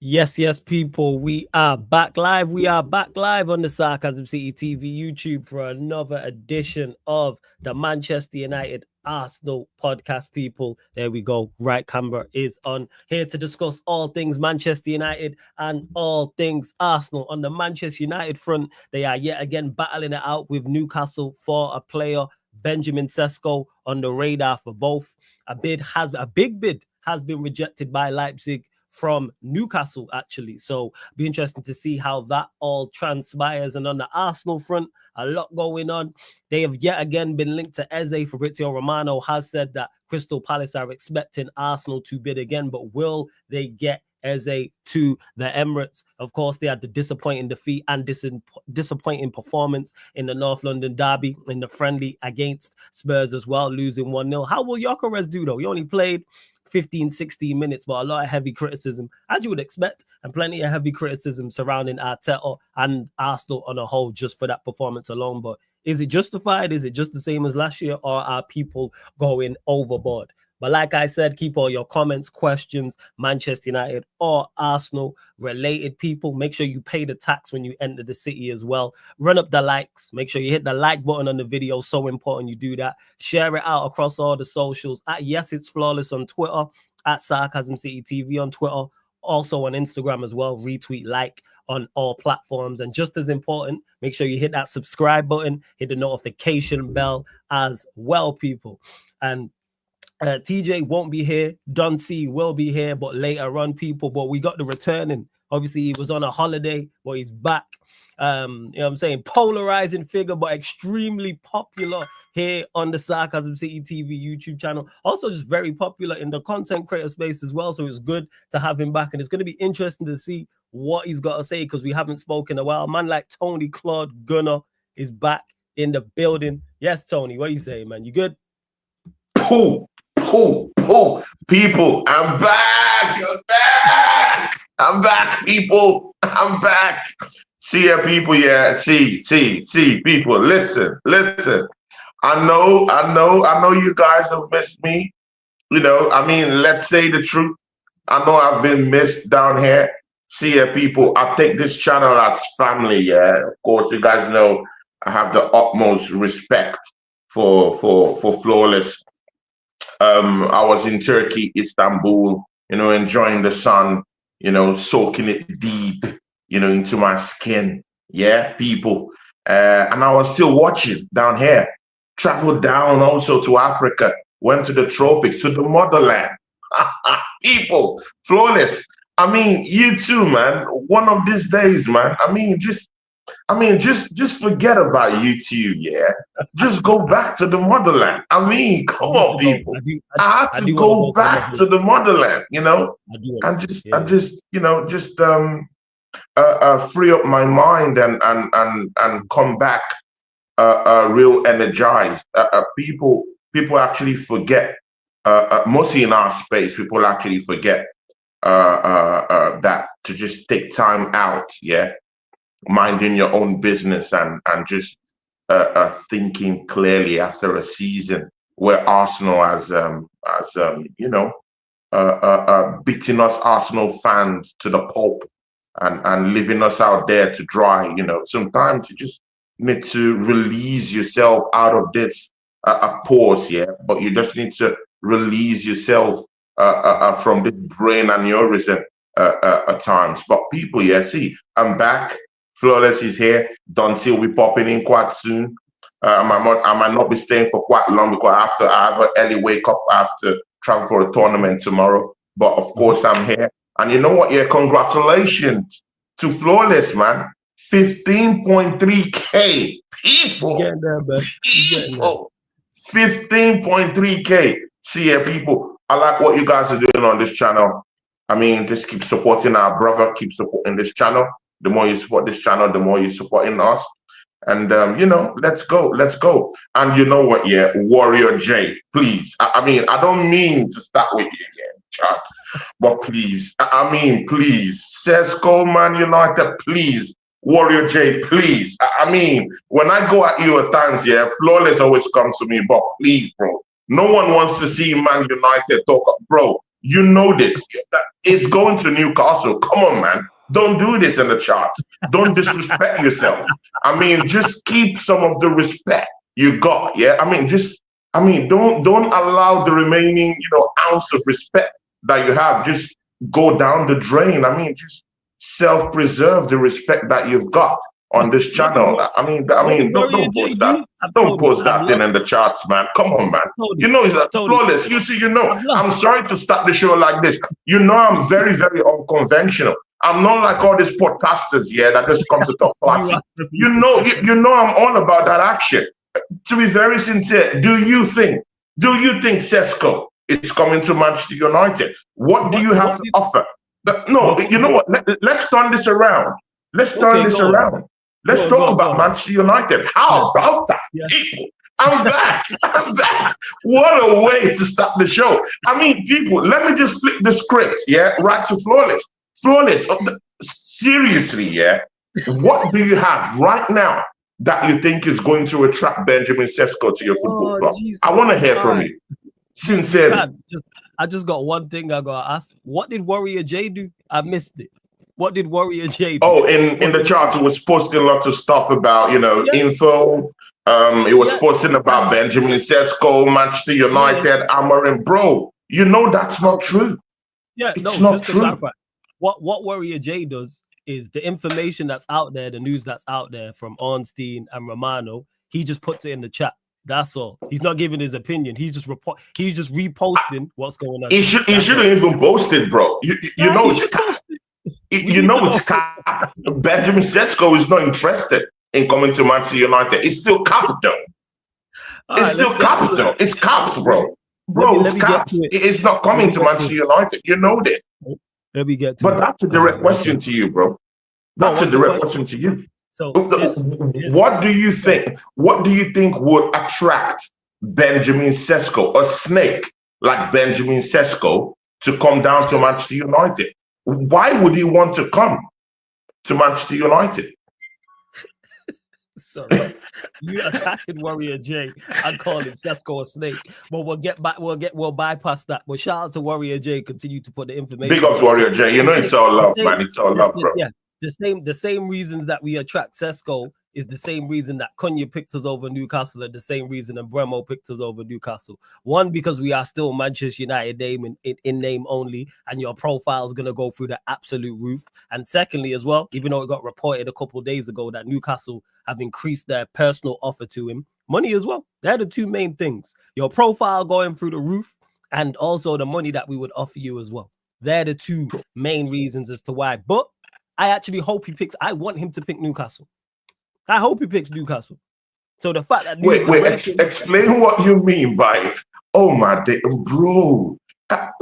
Yes, yes, people. We are back live. We are back live on the Sarcasm City TV YouTube for another edition of the Manchester United Arsenal podcast, people. There we go. Right camera is on. Here to discuss all things Manchester United and all things Arsenal. On the Manchester United front, they are yet again battling it out with Newcastle for a player, Benjamin Sesko, on the radar for both. A big bid has been rejected by Leipzig from Newcastle, actually. So be interesting to see how that all transpires. And on the Arsenal front, a lot going on. They have yet again been linked to Eze. Fabrizio Romano has said that Crystal Palace are expecting Arsenal to bid again, but will they get Eze to the Emirates? Of course, they had the disappointing defeat and disappointing performance in the North London derby in the friendly against Spurs as well, losing 1-0. How will Gyökeres do, though? He only played 15, 16 minutes, but a lot of heavy criticism, as you would expect, and plenty of heavy criticism surrounding Arteta and Arsenal on a whole just for that performance alone. But is it justified? Is it just the same as last year, or are people going overboard? But like I said, keep all your comments, questions, Manchester United or Arsenal related, people. Make sure you pay the tax when you enter the city as well. Run up the likes. Make sure you hit the like button on the video. So important you do that. Share it out across all the socials. At Yes It's Flawless on Twitter. At Sarcasm City TV on Twitter. Also on Instagram as well. Retweet, like on all platforms. And just as important, make sure you hit that subscribe button. Hit the notification bell as well, people. And TJ won't be here. Don C will be here, but later on, people. But we got the returning. Obviously, he was on a holiday, but he's back. You know what I'm saying? Polarizing figure, but extremely popular here on the Sarcasm City TV YouTube channel. Also, just very popular in the content creator space as well. So it's good to have him back. And it's going to be interesting to see what he's got to say because we haven't spoken in a while. A man like Tony, Claude, Gunnar is back in the building. Yes, Tony, what you say, man? You good? People, I'm back. I'm back, people. I'm back. See ya, people. Yeah, see, people. Listen. I know you guys have missed me. You know, I mean, let's say the truth. I know I've been missed down here. See ya, people. I take this channel as family. Yeah, of course, you guys know I have the utmost respect for Flawless. I was in Turkey, Istanbul, you know, enjoying the sun, you know, soaking it deep, you know, into my skin. Yeah, people. And I was still watching down here. Traveled down also to Africa, went to the tropics, to the motherland. People, Flawless. I mean, you too, man. One of these days, man. Just forget about YouTube, yeah. Just go back to the motherland. I mean, come on, people. I had to go back to the motherland, you know, and just free up my mind and come back real energized. People actually forget. Mostly in our space, people actually forget that to just take time out, yeah. Minding your own business and just thinking clearly after a season where Arsenal has beating us Arsenal fans to the pulp and leaving us out there to dry. You know, sometimes you just need to release yourself out of this pause, yeah. But you just need to release yourself from this brain aneurysm at times. But people, yeah, see, I'm back. Flawless is here. Dante will be popping in quite soon. I might not be staying for quite long because I have an early wake up. I have to travel for a tournament tomorrow. But of course, I'm here. And you know what? Yeah, congratulations to Flawless, man. 15.3K people. Getting there, man. People. 15.3K. See ya, people. I like what you guys are doing on this channel. I mean, just keep supporting our brother. Keep supporting this channel. The more you support this channel, the more you're supporting us. And, let's go. And you know what, yeah, Warrior J, please. I mean, I don't mean to start with you, yeah, chat, but please, please. Sesko, Man United, please. Warrior J, please. I mean, when I go at you at times, yeah, Flawless always comes to me, but please, bro. No one wants to see Man United talk up, bro. You know this. It's going to Newcastle. Come on, man. Don't do this in the charts. Don't disrespect yourself. I mean, just keep some of the respect you got. Yeah. Don't allow the remaining, ounce of respect that you have just go down the drain. I mean, just self-preserve the respect that you've got on this channel. Don't post that. Don't post that thing in the charts, man. Come on, man. Flawless. You see, I'm sorry to start the show like this. I'm very, very unconventional. I'm not like all these podcasters here that just come to talk classic. I'm all about that action. To be very sincere, do you think Sesko is coming to Manchester United? What do you have to offer? No, you know what? Let's turn this around. Let's turn this around. Let's talk about Manchester United. How about that, people? I'm back. What a way to start the show. I mean, people, let me just flip the script, right to Flawless. Flawless, seriously, what do you have right now that you think is going to attract Benjamin Sesko to your football club? Jesus. I want to hear from you. Sincerely. I just got one thing I got to ask. What did Warrior J do? I missed it. What did Warrior J do? Oh, in the chart, it was posting lots of stuff about, info. It was posting about Benjamin Sesko, Manchester United, Amorim. Bro, that's not true. It's not true. What Warrior J does is the information that's out there, the news that's out there from Ornstein and Romano, he just puts it in the chat. That's all. He's not giving his opinion. He's just reposting what's going on. He shouldn't even post it, bro. It's cap. It's cap. Benjamin Sesko is not interested in coming to Manchester United. It's still capped though. It's still capped though. It's capped, bro. It's capped. It's not coming to Manchester United. You know this. Let me get to But that's a direct question to you, bro. That's a direct question to you. So what do you think? What do you think would attract Benjamin Sesko, a snake like Benjamin Sesko, to come down to Manchester United? Why would he want to come to Manchester United? Sorry, you attacking Warrior J and calling Sesko a snake. But we'll get back. We'll bypass that. But shout out to Warrior J. Continue to put the information. Big up Warrior J. It's all love, man. It's all love, bro. Yeah, the same reasons that we attract Sesko is the same reason that Cunha picked us over Newcastle, and the same reason and Bremo picked us over Newcastle. One, because we are still Manchester United name in name only, and your profile is going to go through the absolute roof. And secondly, as well, even though it got reported a couple of days ago that Newcastle have increased their personal offer to him, money as well. They're the two main things. Your profile going through the roof, and also the money that we would offer you as well. They're the two main reasons as to why. But I actually hope I want him to pick Newcastle. I hope he picks Newcastle. So the fact that explain what you mean by it. Oh my day, bro.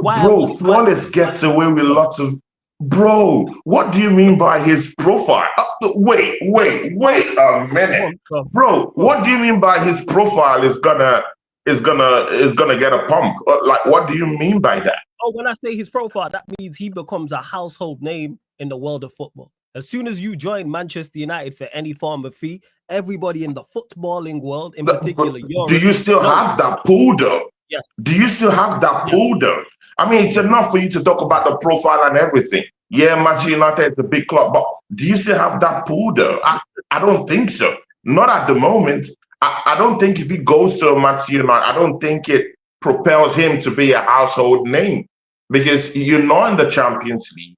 Flawless gets away with lots of bro. What do you mean by his profile? Wait a minute, bro. What do you mean by his profile is gonna get a pump? Like, what do you mean by that? Oh, when I say his profile, that means he becomes a household name in the world of football. As soon as you join Manchester United for any form of fee, everybody in the footballing world, in particular, do you still have that pool though? Yes. Do you still have that pool though? I mean, it's enough for you to talk about the profile and everything. Yeah, Manchester United is a big club, but do you still have that pool though? I don't think so. Not at the moment. I don't think if he goes to Manchester United, I don't think it propels him to be a household name, because in the Champions League.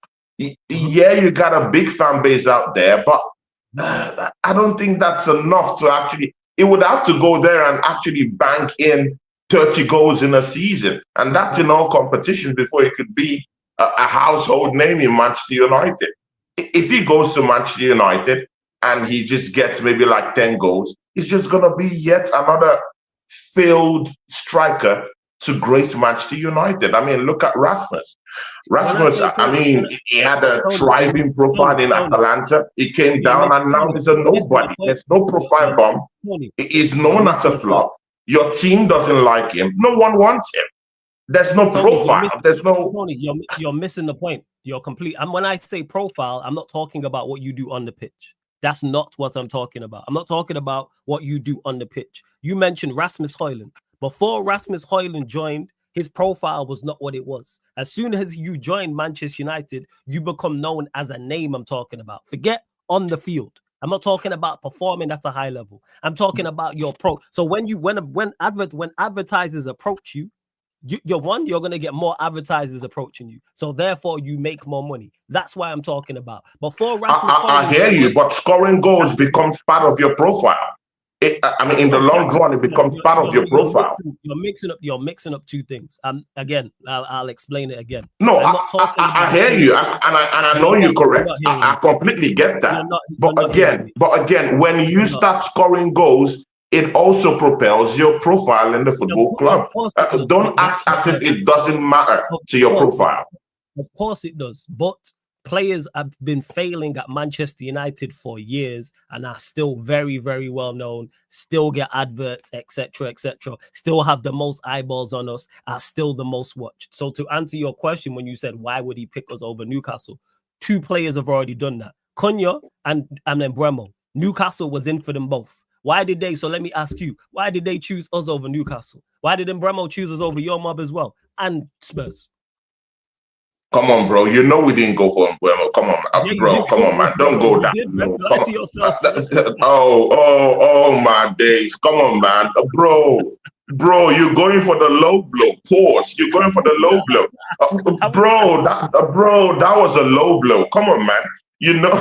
Yeah, you got a big fan base out there, but I don't think that's enough to actually. It would have to go there and actually bank in 30 goals in a season, and that's in all competitions before it could be a household name in Manchester United. If he goes to Manchester United and he just gets maybe like 10 goals, it's just gonna be yet another failed striker to grace Manchester United. I mean, look at Rasmus. He had a thriving profile in Atalanta. He came down and now he's a nobody. There's no profile bomb. He's known as a flop. Your team doesn't like him. No one wants him. There's no profile. There's no. Tony, you're missing the point. You're complete. And when I say profile, I'm not talking about what you do on the pitch. That's not what I'm talking about. I'm not talking about what you do on the pitch. You mentioned Rasmus Højlund. Before Rasmus Højlund joined, his profile was not what it was. As soon as you join Manchester United, you become known as a name. I'm talking about. Forget on the field. I'm not talking about performing at a high level. I'm talking about your pro. So when advertisers approach you, you're gonna get more advertisers approaching you. So therefore, you make more money. That's why I'm talking about. Before Rasmus, I hear you, but scoring goals becomes part of your profile. In the long run, it becomes part of your profile. You're mixing up two things. Again, I'll explain it again. No, I hear you, and I know you're correct. I completely get that. But again, when you start scoring goals, it also propels your profile in the football club. Don't act as if it doesn't matter to your profile. Of course it does, but players have been failing at Manchester United for years and are still very, very well known, still get adverts, etc., still have the most eyeballs on us, are still the most watched. So to answer your question, when you said, why would he pick us over Newcastle? 2 players have already done that. Cunha and then Bremo. Newcastle was in for them both. Why did they? So let me ask you, why did they choose us over Newcastle? Why didn't Bremo choose us over your mob as well? And Spurs? Come on, bro. You know we didn't go for Mbuemo. Come on, bro. Come on, man. Don't go down. No, oh, my days. Come on, man. Bro, you're going for the low blow. Pause. You're going for the low blow. Bro, that was a low blow. Come on, man. You know,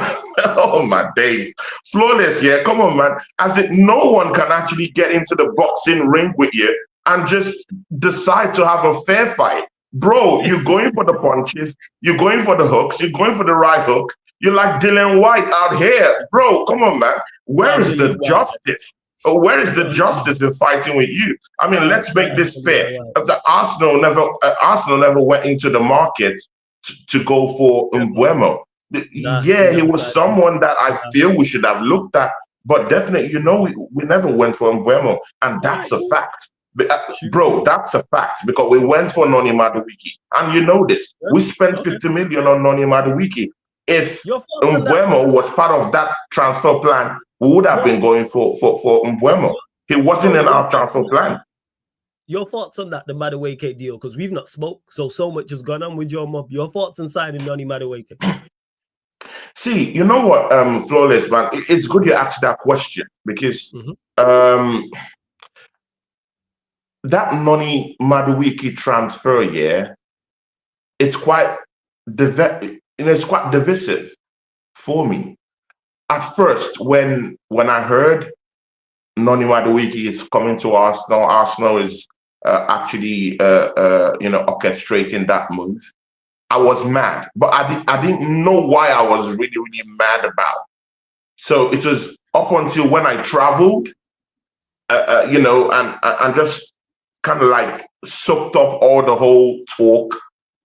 oh my days. Flawless, yeah. Come on, man. As if no one can actually get into the boxing ring with you and just decide to have a fair fight. Bro, you're going for the punches, you're going for the hooks, you're going for the right hook. You're like Dylan White out here. Bro, come on, man. Where is the justice? Where is the justice in fighting with you? I mean, let's make this fair. The Arsenal never went into the market to go for Mbuemo. Yeah, he was someone that I feel we should have looked at, but definitely, you know, we never went for Mbuemo, and that's a fact. Bro, that's a fact, because we went for Noni Madueke, and you know this. We spent 50 million on Noni Madueke. If Mbuemo was part of that transfer plan, we would have been going for Mbuemo. He wasn't in our transfer plan. Your thoughts on that, the Madueke deal? Because we've not spoke, so much has gone on with your mob. Your thoughts on signing Noni Madueke? See, you know what, Flawless, man, it's good you asked that question, because that Noni Madueke transfer, it's quite divisive for me. At first, when I heard Noni Madueke is coming to Arsenal is actually orchestrating that move, I was mad, but I didn't know why I was really, really mad about. So it was up until when I traveled, and just kind of like soaked up all the whole talk,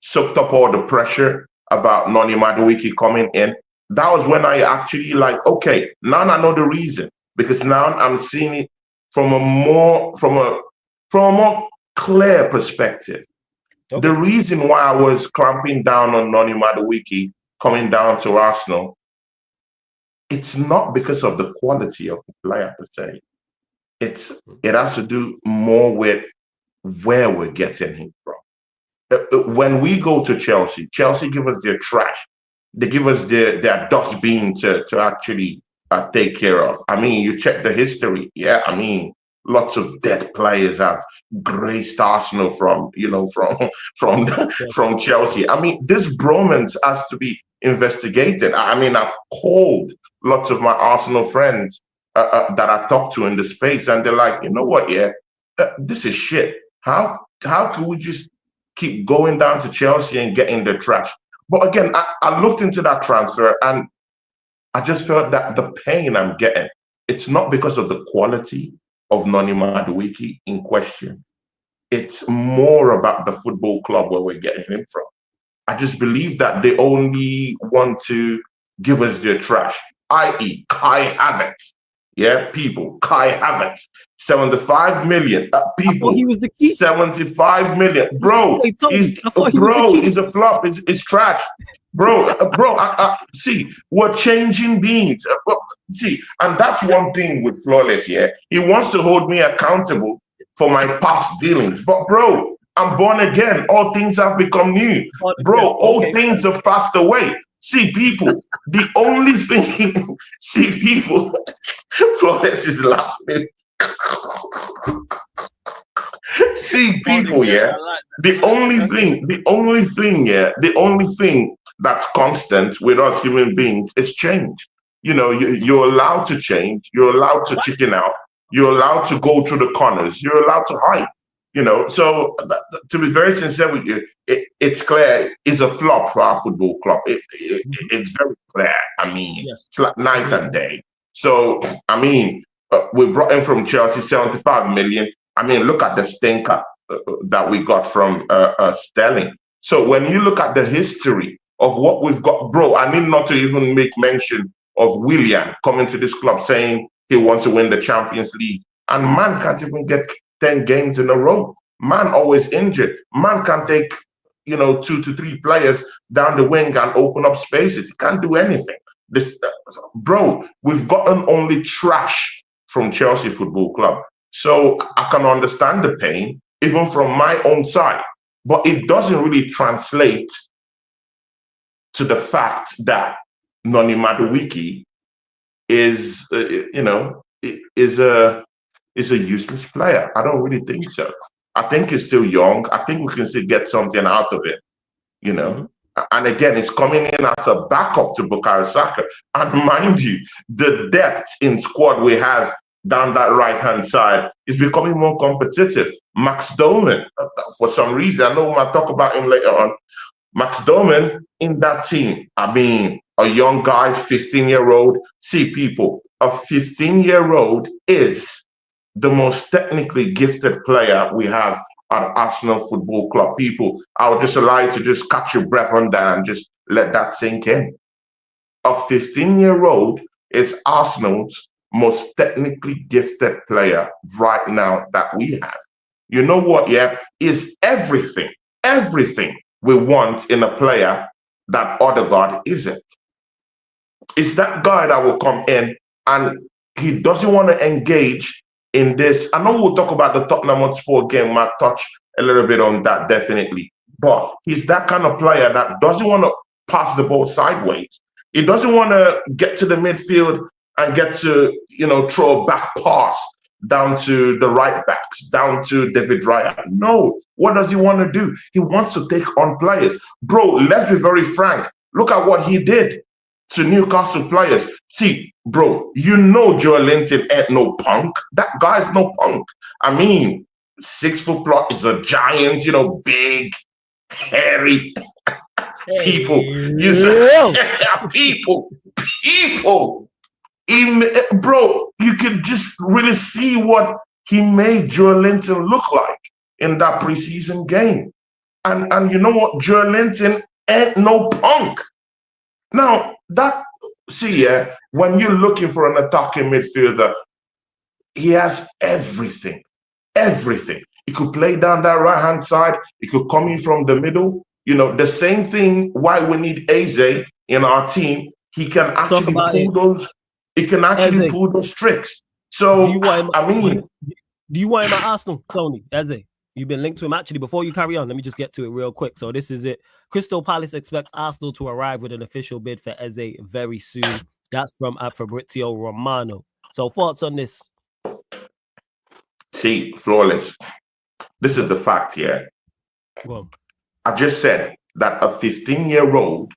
soaked up all the pressure about Noni Madueke coming in. That was when I actually like, okay, now I know the reason, because now I'm seeing it from a more clear perspective. Okay. The reason why I was clamping down on Noni Madueke coming down to Arsenal, it's not because of the quality of the player per se. It has to do more with where we're getting him from. When we go to Chelsea give us their trash. They give us their dustbin to actually take care of. I mean, you check the history. Yeah, I mean, lots of dead players have graced Arsenal from Chelsea. I mean, this bromance has to be investigated. I mean, I've called lots of my Arsenal friends that I talk to in the space, and they're like, you know what? Yeah, this is shit. How could we just keep going down to Chelsea and getting the trash? But again, I looked into that transfer, and I just felt that the pain I'm getting, it's not because of the quality of Noni Madueke in question. It's more about the football club where we're getting him from. I just believe that they only want to give us their trash, i.e. Kai Havertz. Yeah, people, Kai Havertz, 75 million. People, he was the key. 75 million. Bro, he's a flop. It's trash. Bro, see, we're changing beans. See, and that's one thing with Flawless, yeah. He wants to hold me accountable for my past dealings. But bro, I'm born again. All things have become new. Bro, all things have passed away. See, people, the only thing, see, people, Flores is laughing. See, people, yeah, the only thing that's constant with us human beings is change. You know, you're allowed to change. You're allowed to chicken out. You're allowed to go through the corners. You're allowed to hide. You know, so to be very sincere with you, it's clear it's a flop for our football club. It's very clear. I mean, it's like night and day. So, I mean, we brought in from Chelsea 75 million. I mean, look at the stinker that we got from Sterling. So when you look at the history of what we've got, bro, I need not to even make mention of Willian coming to this club saying he wants to win the Champions League. And man can't even get 10 games in a row. Man always injured. Man can take, 2 to 3 players down the wing and open up spaces. He can't do anything. Bro, we've gotten only trash from Chelsea Football Club. So I can understand the pain, even from my own side. But it doesn't really translate to the fact that Noni Madueke is a useless player. I don't really think so. I think he's still young. I think we can still get something out of it, And again, it's coming in as a backup to Bukayo Saka. And mind you, the depth in squad we have down that right-hand side is becoming more competitive. Max Doman, for some reason, I know we might talk about him later on. Max Doman in that team, I mean, a young guy, 15-year-old. See, people, a 15-year-old is the most technically gifted player we have at Arsenal Football Club. People, I'll just allow you to just catch your breath on that and just let that sink in. A 15-year-old is Arsenal's most technically gifted player right now that we have. You know what, is everything we want in a player that Odegaard isn't. It's that guy that will come in and he doesn't want to engage in this. I know we'll talk about the Tottenham Hotspur game, might touch a little bit on that, definitely. But he's that kind of player that doesn't want to pass the ball sideways. He doesn't want to get to the midfield and get to, throw a back pass down to the right backs, down to David Raya. No. What does he want to do? He wants to take on players. Bro, let's be very frank. Look at what he did to Newcastle players. See, bro, Joel Linton ain't no punk. That guy's no punk. I mean, 6 foot plus is a giant, big, hairy people. People. Bro, you can just really see what he made Joel Linton look like in that preseason game. And you know what? Joel Linton ain't no punk. Now, when you're looking for an attacking midfielder, he has everything. Everything. He could play down that right-hand side. He could come in from the middle. The same thing why we need Eze in our team. He can actually pull those. He can actually pull those tricks. So, do you want him at Arsenal, Tony? Eze? You've been linked to him. Actually, before you carry on, let me just get to it real quick. So this is it. Crystal Palace expects Arsenal to arrive with an official bid for Eze very soon. That's from Fabrizio Romano. So thoughts on this? See, Flawless. This is the fact here. Well, I just said that a 15-year-old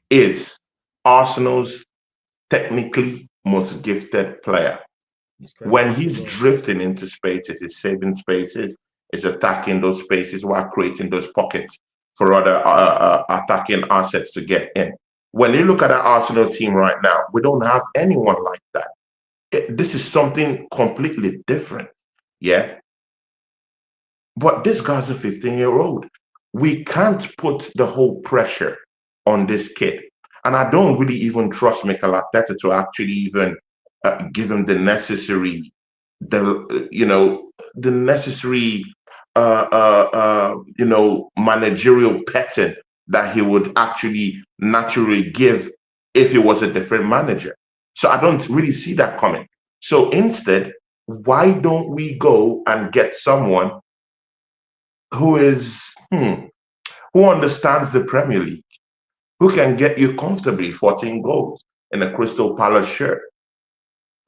is Arsenal's technically most gifted player. When he's drifting into spaces, he's saving spaces, is attacking those spaces while creating those pockets for other attacking assets to get in. When you look at our Arsenal team right now, we don't have anyone like that. This is something completely different, But this guy's a 15-year-old. We can't put the whole pressure on this kid. And I don't really even trust Mikel Arteta to actually even give him the necessary, managerial petting that he would actually naturally give if he was a different manager. So I don't really see that coming. So instead, why don't we go and get someone who is who understands the Premier League, who can get you comfortably 14 goals in a Crystal Palace shirt,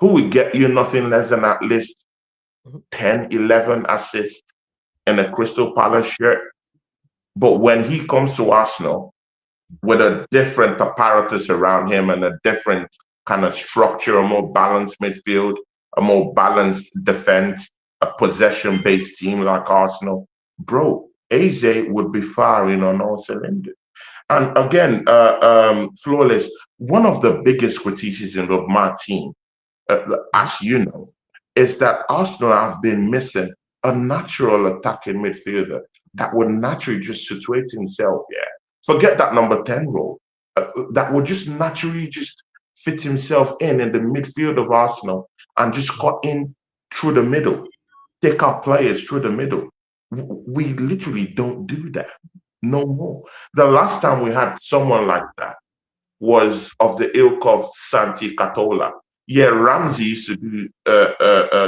who will get you nothing less than at least 10, 11 assists in a Crystal Palace shirt. But when he comes to Arsenal with a different apparatus around him and a different kind of structure, a more balanced midfield, a more balanced defense, a possession-based team like Arsenal, bro, Eze would be firing on all cylinders. And again, Flawless, one of the biggest criticisms of my team, as you know, is that Arsenal have been missing a natural attacking midfielder that would naturally just situate himself, forget that number 10 role, that would just naturally just fit himself in the midfield of Arsenal and just cut in through the middle, take our players through the middle. We literally don't do that no more. The last time we had someone like that was of the ilk of Santi Catola. Yeah, Ramsey used to do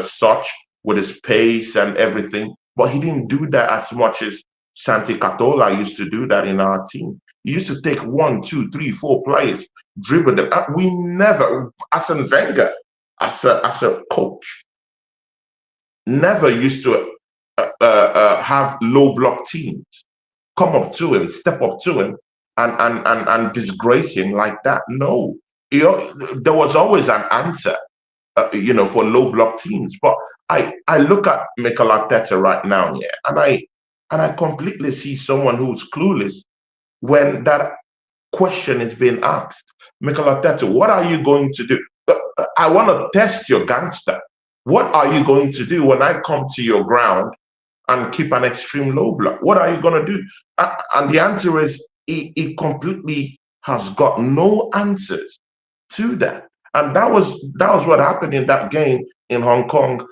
such with his pace and everything, but he didn't do that as much as Santi Catola used to do that in our team. He used to take 1, 2, 3, 4 players, dribble them. We never, as a Wenger, as a coach, never used to have low block teams come up to him, step up to him, and disgrace him like that. No, there was always an answer, for low block teams. But I look at Mikel Arteta right now, and I completely see someone who's clueless when that question is being asked. Mikel Arteta, what are you going to do? I want to test your gangster. What are you going to do when I come to your ground and keep an extreme low block? What are you going to do? And the answer is he completely has got no answers to that. And that was what happened in that game in Hong Kong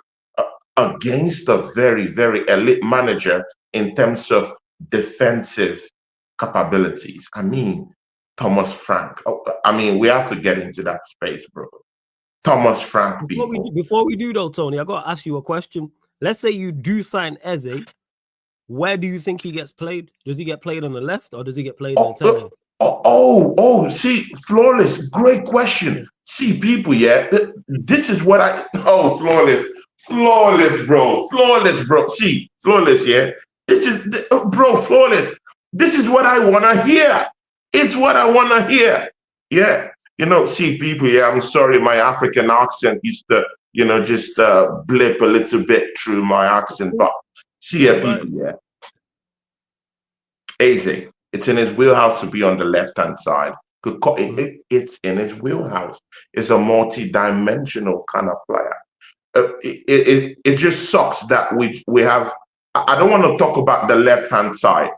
against a very, very elite manager in terms of defensive capabilities. I mean, Thomas Frank. We have to get into that space, bro. Thomas Frank. Before we do though, Tony, I got to ask you a question. Let's say you do sign Eze. Where do you think he gets played? Does he get played on the left or does he get played on the 10? See, Flawless, great question. See, people, this is what Flawless, bro. See, Flawless, this is, bro, Flawless. This is what I want to hear. It's what I want to hear. Yeah. See, people, I'm sorry, my African accent used to, just blip a little bit through my accent. But see, people, Eze, it's in his wheelhouse to be on the left-hand side. It's in his wheelhouse. It's a multi-dimensional kind of player. It just sucks that we have. I don't want to talk about the left-hand side,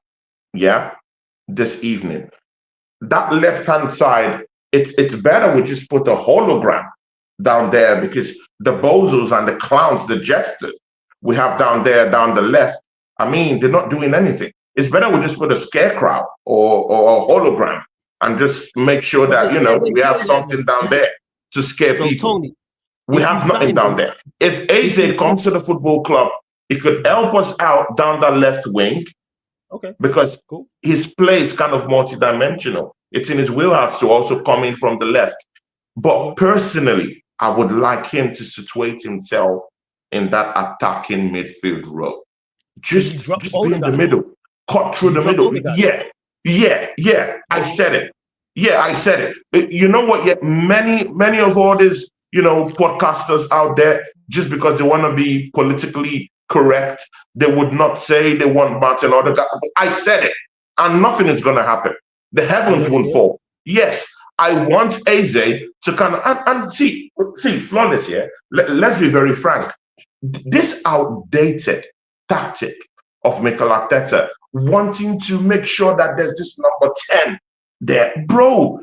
this evening. That left-hand side, it's better we just put a hologram down there, because the bozos and the clowns, the jesters we have down there, down the left, they're not doing anything. It's better we just put a scarecrow or a hologram and just make sure that, we have something down there to scare people. Tony, we have nothing down there. If Eze comes to the football club, he could help us out down the left wing. Okay. Because his play is kind of multidimensional. It's in his wheelhouse to also come in from the left. But personally, I would like him to situate himself in that attacking midfield role. Just be in the middle. Cut through the middle. Yeah. I said it. Yeah, I said it. You know what? Yeah, many of all these, podcasters out there, just because they want to be politically correct, they would not say they want Martin Odegaard. I said it, and nothing is going to happen. The heavens will fall. Yes, I want Eze to kind of and see, Flawless here. Let's be very frank. This outdated tactic of Mikel Arteta wanting to make sure that there's this number 10 there, bro.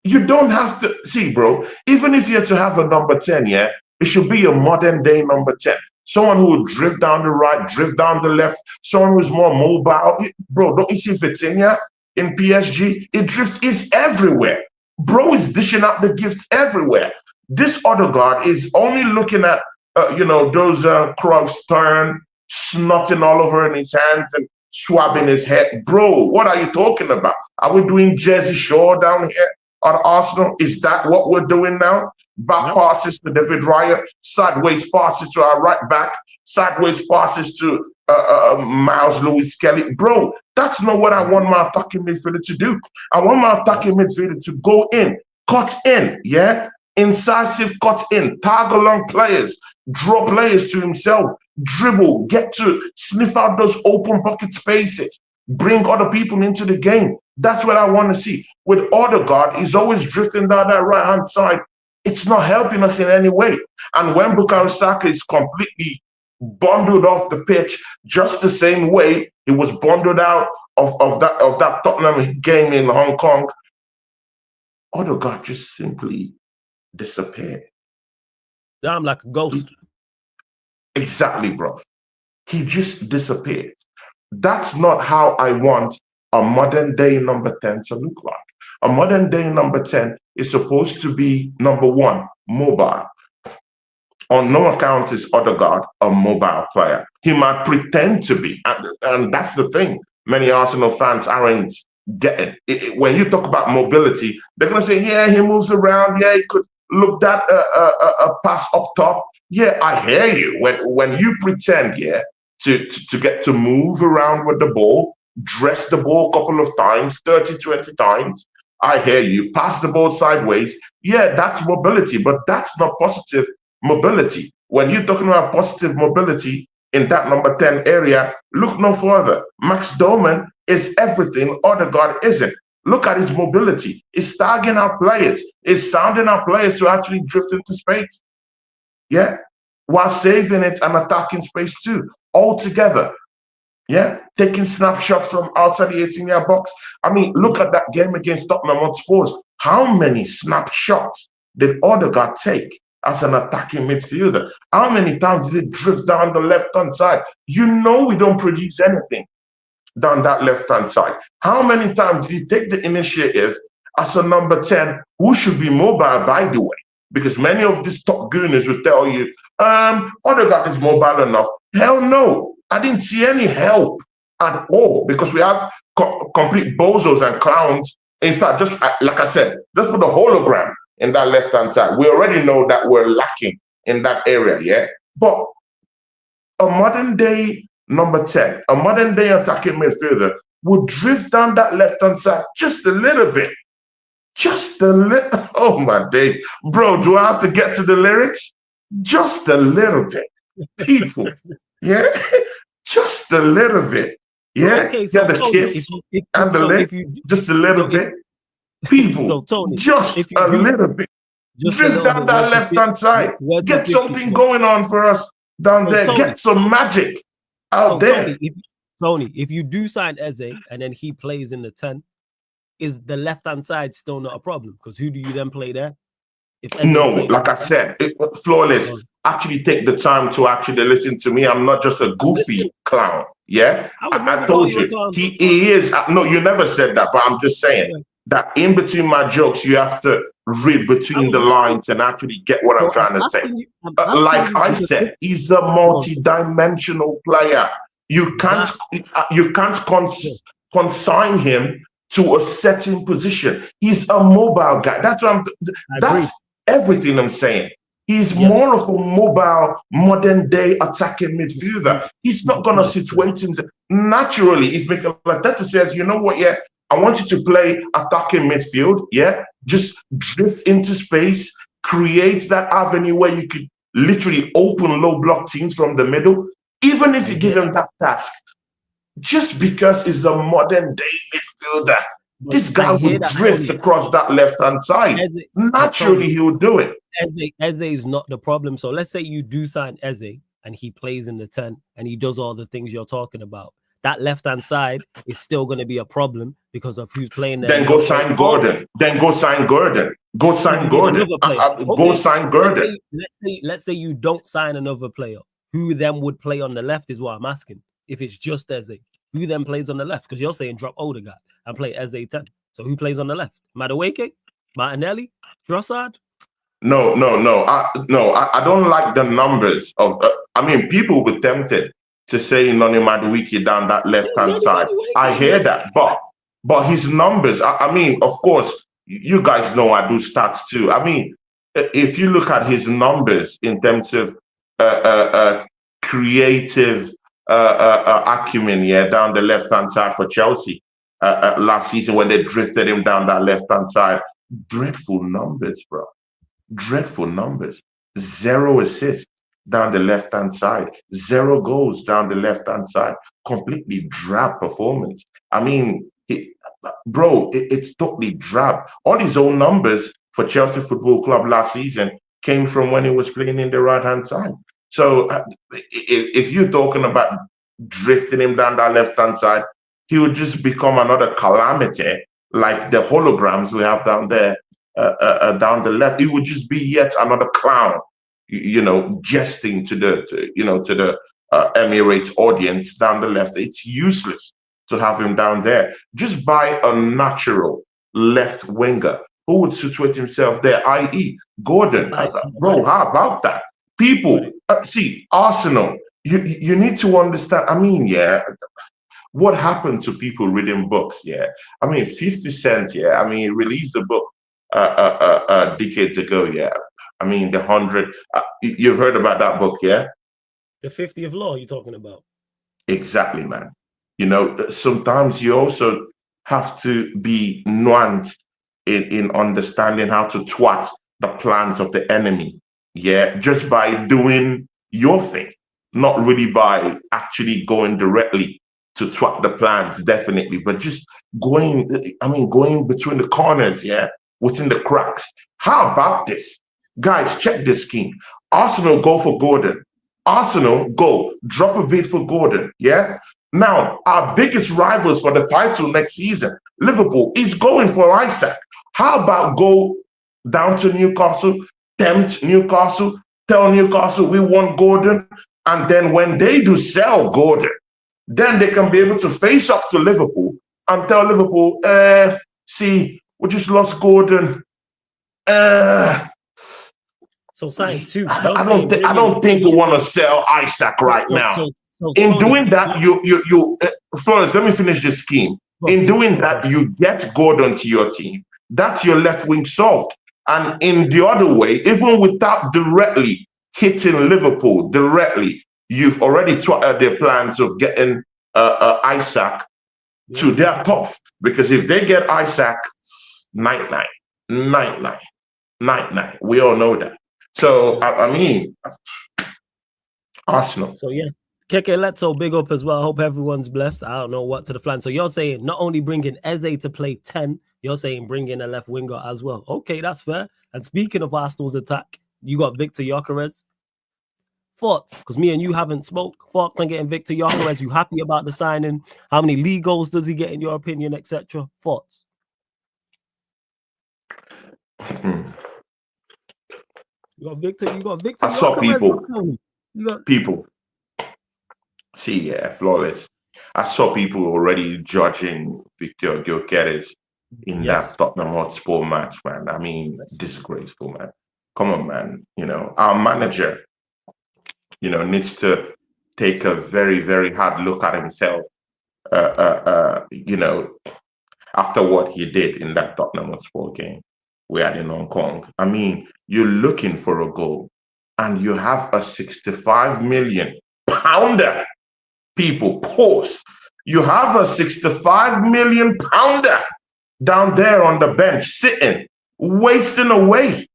You don't have to see, bro. Even if you're to have a number 10, it should be a modern day number 10. Someone who will drift down the right, drift down the left, someone who's more mobile. Bro, don't you see Vitinha in PSG? It drifts, it's everywhere. Bro is dishing out the gifts everywhere. This Odegaard is only looking at, those cross turn, snotting all over in his hands and swabbing his head. Bro, what are you talking about? Are we doing Jersey Shore down here at Arsenal? Is that what we're doing now? Back passes to David Raya, sideways passes to our right back, sideways passes to Miles Lewis Kelly. Bro, that's not what I want my attacking midfielder to do. I want my attacking midfielder to go in, cut in, yeah? Incisive cut in, tag along players, draw players to himself, dribble, get to sniff out those open pocket spaces, bring other people into the game. That's what I want to see. With Odegaard, he's always drifting down that right-hand side. It's not helping us in any way. And when Bukayo Saka is completely bundled off the pitch, just the same way he was bundled out of that Tottenham game in Hong Kong, Odegaard just simply disappeared. I'm like a ghost. Exactly, bro. He just disappeared. That's not how I want a modern day number 10 to look like. A modern day number 10 is supposed to be, number one, mobile. On no account is Odegaard a mobile player. He might pretend to be, and that's the thing. Many Arsenal fans aren't getting. When you talk about mobility, they're going to say, yeah, he moves around. Yeah, he could look that a pass up top. Yeah, I hear you. When you pretend, yeah, to get to move around with the ball, dress the ball a couple of times, 30, 20 times, I hear you. Pass the ball sideways. Yeah, that's mobility, but that's not positive mobility. When you're talking about positive mobility in that number 10 area, look no further. Max Doman is everything Odegaard isn't. Look at his mobility. He's tagging our players. He's sounding our players to actually drift into space. Yeah, while saving it and attacking space too, all together. Yeah, taking snapshots from outside the 18-yard box. I mean, look at that game against Tottenham Hotspur. How many snapshots did Odegaard take as an attacking midfielder? How many times did he drift down the left-hand side? You know we don't produce anything down that left-hand side. How many times did he take the initiative as a number 10 who should be mobile, by the way? Because many of these top gooners will tell you, Odegaard is mobile enough. Hell no. I didn't see any help at all because we have complete bozos and clowns. In fact, just like I said, just put a hologram in that left-hand side. We already know that we're lacking in that area, yeah? But a modern-day number 10, a modern-day attacking midfielder would drift down that left-hand side just a little bit. Just a little. Oh, my days. Bro, do I have to get to the lyrics? Just a little bit. People. Yeah? Just a little bit. Yeah? Okay, so yeah, the kiss and the lick. Just a little bit. People. So, Tony, just a little bit. Drift down that left-hand side. Get something going on for us down there. Tony, get some magic out there. Tony, if you do sign Eze and then he plays in the 10, is the left-hand side still not a problem? Because who do you then play there? No, like I said, Flawless, actually take the time to actually listen to me. I'm not just a goofy clown. Yeah, I told you he is. No, you never said that, but I'm just saying that in between my jokes, you have to read between the lines and actually get what I'm trying to say. Like I said, he's a multi-dimensional player. You can't consign him to a certain position. He's a mobile guy. That's everything I'm saying. He's more of a mobile, modern-day attacking midfielder. He's not going to situate himself. Naturally, he's making like that. Says, you know what, yeah, I want you to play attacking midfield, yeah? Just drift into space, create that avenue where you could literally open low-block teams from the middle. Even if you give him that task, just because he's a modern-day midfielder, this guy will drift across that left-hand side. Naturally, he will do it. Eze is not the problem. So let's say you do sign Eze and he plays in the 10 and he does all the things you're talking about. That left-hand side is still going to be a problem because of who's playing there. Then go sign Gordon. Go sign Gordon. Go sign Gordon. Let's say you don't sign another player. Who then would play on the left is what I'm asking. If it's just Eze, who then plays on the left? Because you're saying drop Odegaard and play Eze 10. So who plays on the left? Madueke? Martinelli? Trossard? No. I don't like the numbers of. People were tempted to say Noni Madueke down that left-hand side. I hear that, but his numbers, I mean, of course, you guys know I do stats too. I mean, if you look at his numbers in terms of creative acumen, yeah, down the left-hand side for Chelsea last season when they drifted him down that left-hand side, dreadful numbers, bro. Dreadful numbers. 0 assists down the left-hand side, 0 goals down the left-hand side. Completely drab performance. I mean, it's totally drab. All his own numbers for Chelsea Football Club last season came from when he was playing in the right-hand side. So if you're talking about drifting him down that left-hand side, he would just become another calamity, like the holograms we have down there, down the left. It would just be yet another clown, jesting to the Emirates audience down the left. It's useless to have him down there. Just buy a natural left winger who would situate himself there, i.e. Gordon. Bro, how about that? People, see, Arsenal, you need to understand, I mean, yeah, what happened to people reading books, yeah? I mean, 50 Cent, yeah, I mean, he released a book decades ago, yeah? I mean, the 100, you've heard about that book, yeah? The 50th Law you're talking about. Exactly, man. Sometimes you also have to be nuanced in understanding how to twat the plans of the enemy, yeah? Just by doing your thing, not really by actually going directly to twat the plans, definitely, but just going between the corners, yeah, within the cracks. How about this? Guys, check this scheme. Arsenal go for Gordon. Arsenal go, drop a bid for Gordon, yeah? Now, our biggest rivals for the title next season, Liverpool, is going for Isaac. How about go down to Newcastle, tempt Newcastle, tell Newcastle we want Gordon, and then when they do sell Gordon, then they can be able to face up to Liverpool and tell Liverpool, see, we just lost Gordon. So sign two. I don't think we want to sell Isaac right now. In doing that, you Flores, let me finish this scheme. In doing that, you get Gordon to your team. That's your left wing solved. And in the other way, even without directly hitting Liverpool directly, you've already twatted their plans of getting Isaac to their tough. Because if they get Isaac, night. We all know that. So, I mean, Arsenal. So, yeah. Keke Letso, big up as well. I hope everyone's blessed. I don't know what to the plan. So you're saying not only bringing Eze to play 10, you're saying bring in a left winger as well. Okay, that's fair. And speaking of Arsenal's attack, you got Victor Gyökeres. Thoughts? Because me and you haven't spoke. Thoughts on getting Victor Gyökeres? You happy about the signing? How many league goals does he get in your opinion, etc.? Thoughts? You got Victor. I saw people. See, yeah, flawless. I saw people already judging Victor Gyökeres in that Tottenham Hotspur match, man. I mean, disgraceful, man. Come on, man. Our manager, needs to take a very, very hard look at himself, after what he did in that Tottenham Hotspur game we had in Hong Kong. I mean, you're looking for a goal and you have a 65 million pounder. People, pause. You have a 65 million pounder down there on the bench, sitting, wasting away.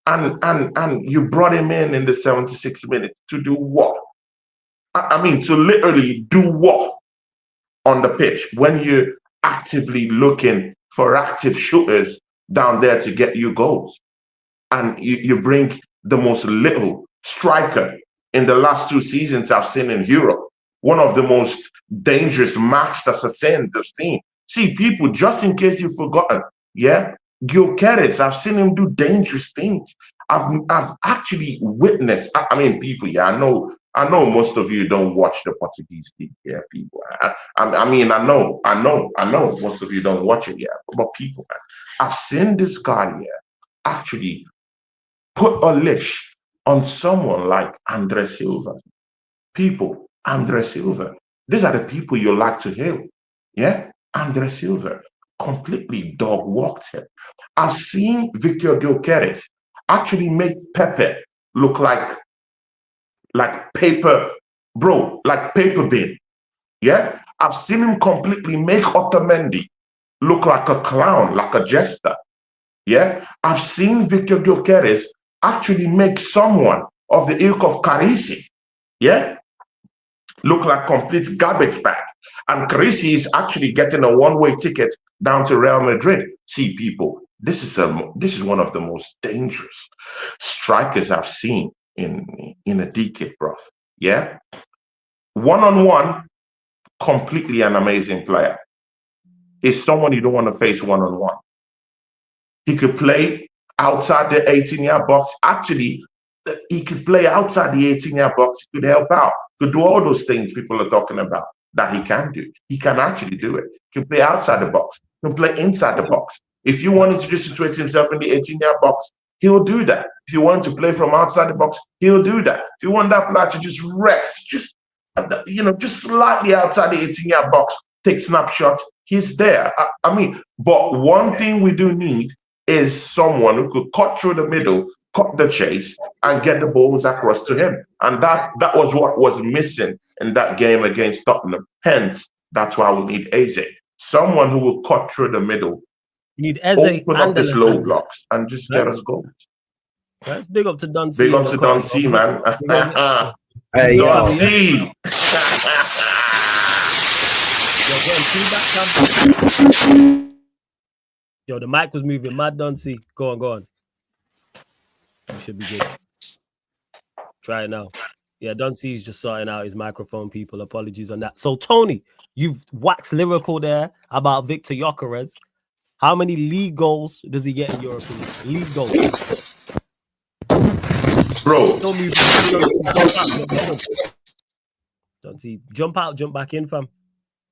And you brought him in the 76 minutes to do what? I mean, to literally do what on the pitch when you're actively looking for active shooters down there to get you goals. And you bring the most little striker in the last 2 seasons I've seen in Europe. One of the most dangerous max assassins I've seen. See, people, just in case you've forgotten, yeah, Gyökeres, I've seen him do dangerous things. I've actually witnessed. I mean, people, yeah, I know most of you don't watch the Portuguese league, yeah, people. I mean, I know most of you don't watch it, yeah, but people, man, I've seen this guy, yeah, actually put a leash on someone like Andre Silva. People, Andre Silva. These are the people you like to hail. Yeah? Andre Silva completely dog walked him. I've seen Victor Gyökeres actually make Pepe look like paper, bro, like paper bin. Yeah? I've seen him completely make Otamendi look like a clown, like a jester. Yeah? I've seen Victor Gyökeres actually make someone of the ilk of Carisi, yeah, look like complete garbage bag. And Carisi is actually getting a one-way ticket down to Real Madrid. See, people, this is one of the most dangerous strikers I've seen in a decade, bro. Yeah, one-on-one, completely an amazing player. Is someone you don't want to face one-on-one. He could play outside the 18-yard box. Actually, he could play outside the 18-yard box. He could help out. Could do all those things people are talking about that he can do. He can actually do it. He can play outside the box. He can play inside the box. If you want him to just situate himself in the 18-yard box, he'll do that. If you want to play from outside the box, he'll do that. If you want that player to just rest, just slightly outside the 18-yard box, take snapshots, he's there. I mean, but one thing we do need is someone who could cut through the middle, cut the chase, and get the balls across to him. And that was what was missing in that game against Tottenham. Hence, that's why we need Eze. Someone who will cut through the middle, you need Eze, open up the slow blocks, and just get us goals. That's big up to Don C. Big up to Don C, man. Hey, Don C. Yo, the mic was moving mad, Don C. Go on. You should be good. Try it now. Yeah, Don C is just sorting out his microphone, people. Apologies on that. So, Tony, you've waxed lyrical there about Victor Gyökeres. How many league goals does he get in your opinion? League goals. Bro. Don C, jump out, jump back in, fam.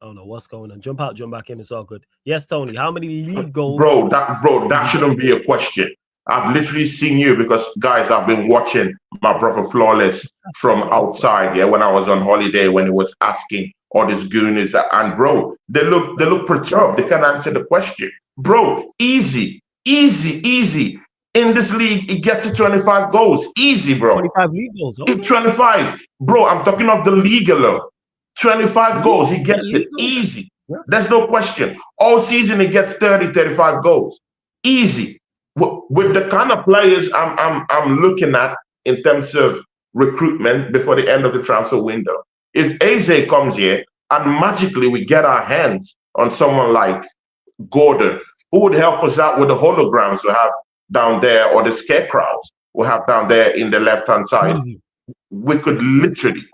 I don't know what's going on. Jump out, jump back in. It's all good. Yes, Tony. How many league goals? Bro, that shouldn't be a question. I've literally seen you because, guys, I've been watching my brother Flawless from outside. Yeah, when I was on holiday, when he was asking all these goonies, and bro, they look perturbed. They can't answer the question. Bro, easy. In this league, he gets to 25 goals. Easy, bro. 25 league goals. Okay. 25, bro. I'm talking of the league alone. 25 goals, he gets it easy. Yeah. There's no question. All season, he gets 30, 35 goals. Easy. With the kind of players I'm looking at in terms of recruitment before the end of the transfer window, if Eze comes here and magically we get our hands on someone like Gordon, who would help us out with the holograms we have down there or the scarecrows we have down there in the left-hand side, we could literally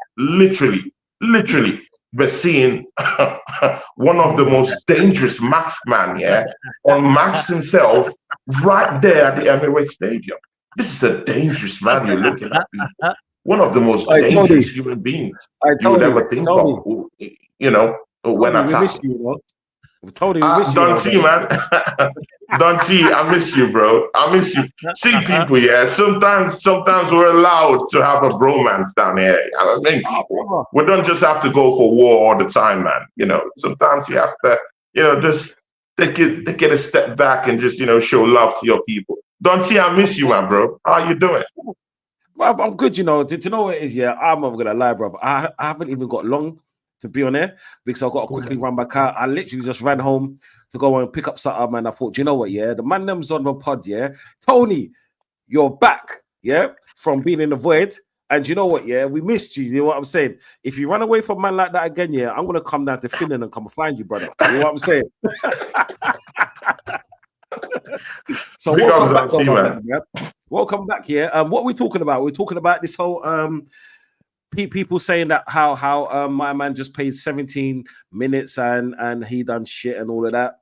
we're seeing one of the most dangerous marksmen, on Max himself right there at the Emirates Stadium. This is a dangerous man you're looking at. One of the most dangerous human beings you would ever think of, when attacked. Tony, Don T, man. Don T, I miss you, bro. I miss you. See, people, sometimes we're allowed to have a bromance down here. I mean, we don't just have to go for war all the time, man. Sometimes you have to, just take it a step back and just, show love to your people. Don T, I miss you, man, bro. How are you doing? Well, I'm good, To know what it is, I'm not gonna lie, bro. I haven't even got long to be on there because I've got to quickly run back out. I literally just ran home to go and pick up something, and I thought, you know what, the man them's on the pod, Tony, you're back, from being in the void, and you know what, we missed you. You know what I'm saying? If you run away from man like that again, I'm gonna come down to Finland and come and find you, brother. You know what I'm saying? So welcome back here. What are we talking about? We're talking about this whole people saying that how my man just played 17 minutes and he done shit and all of that.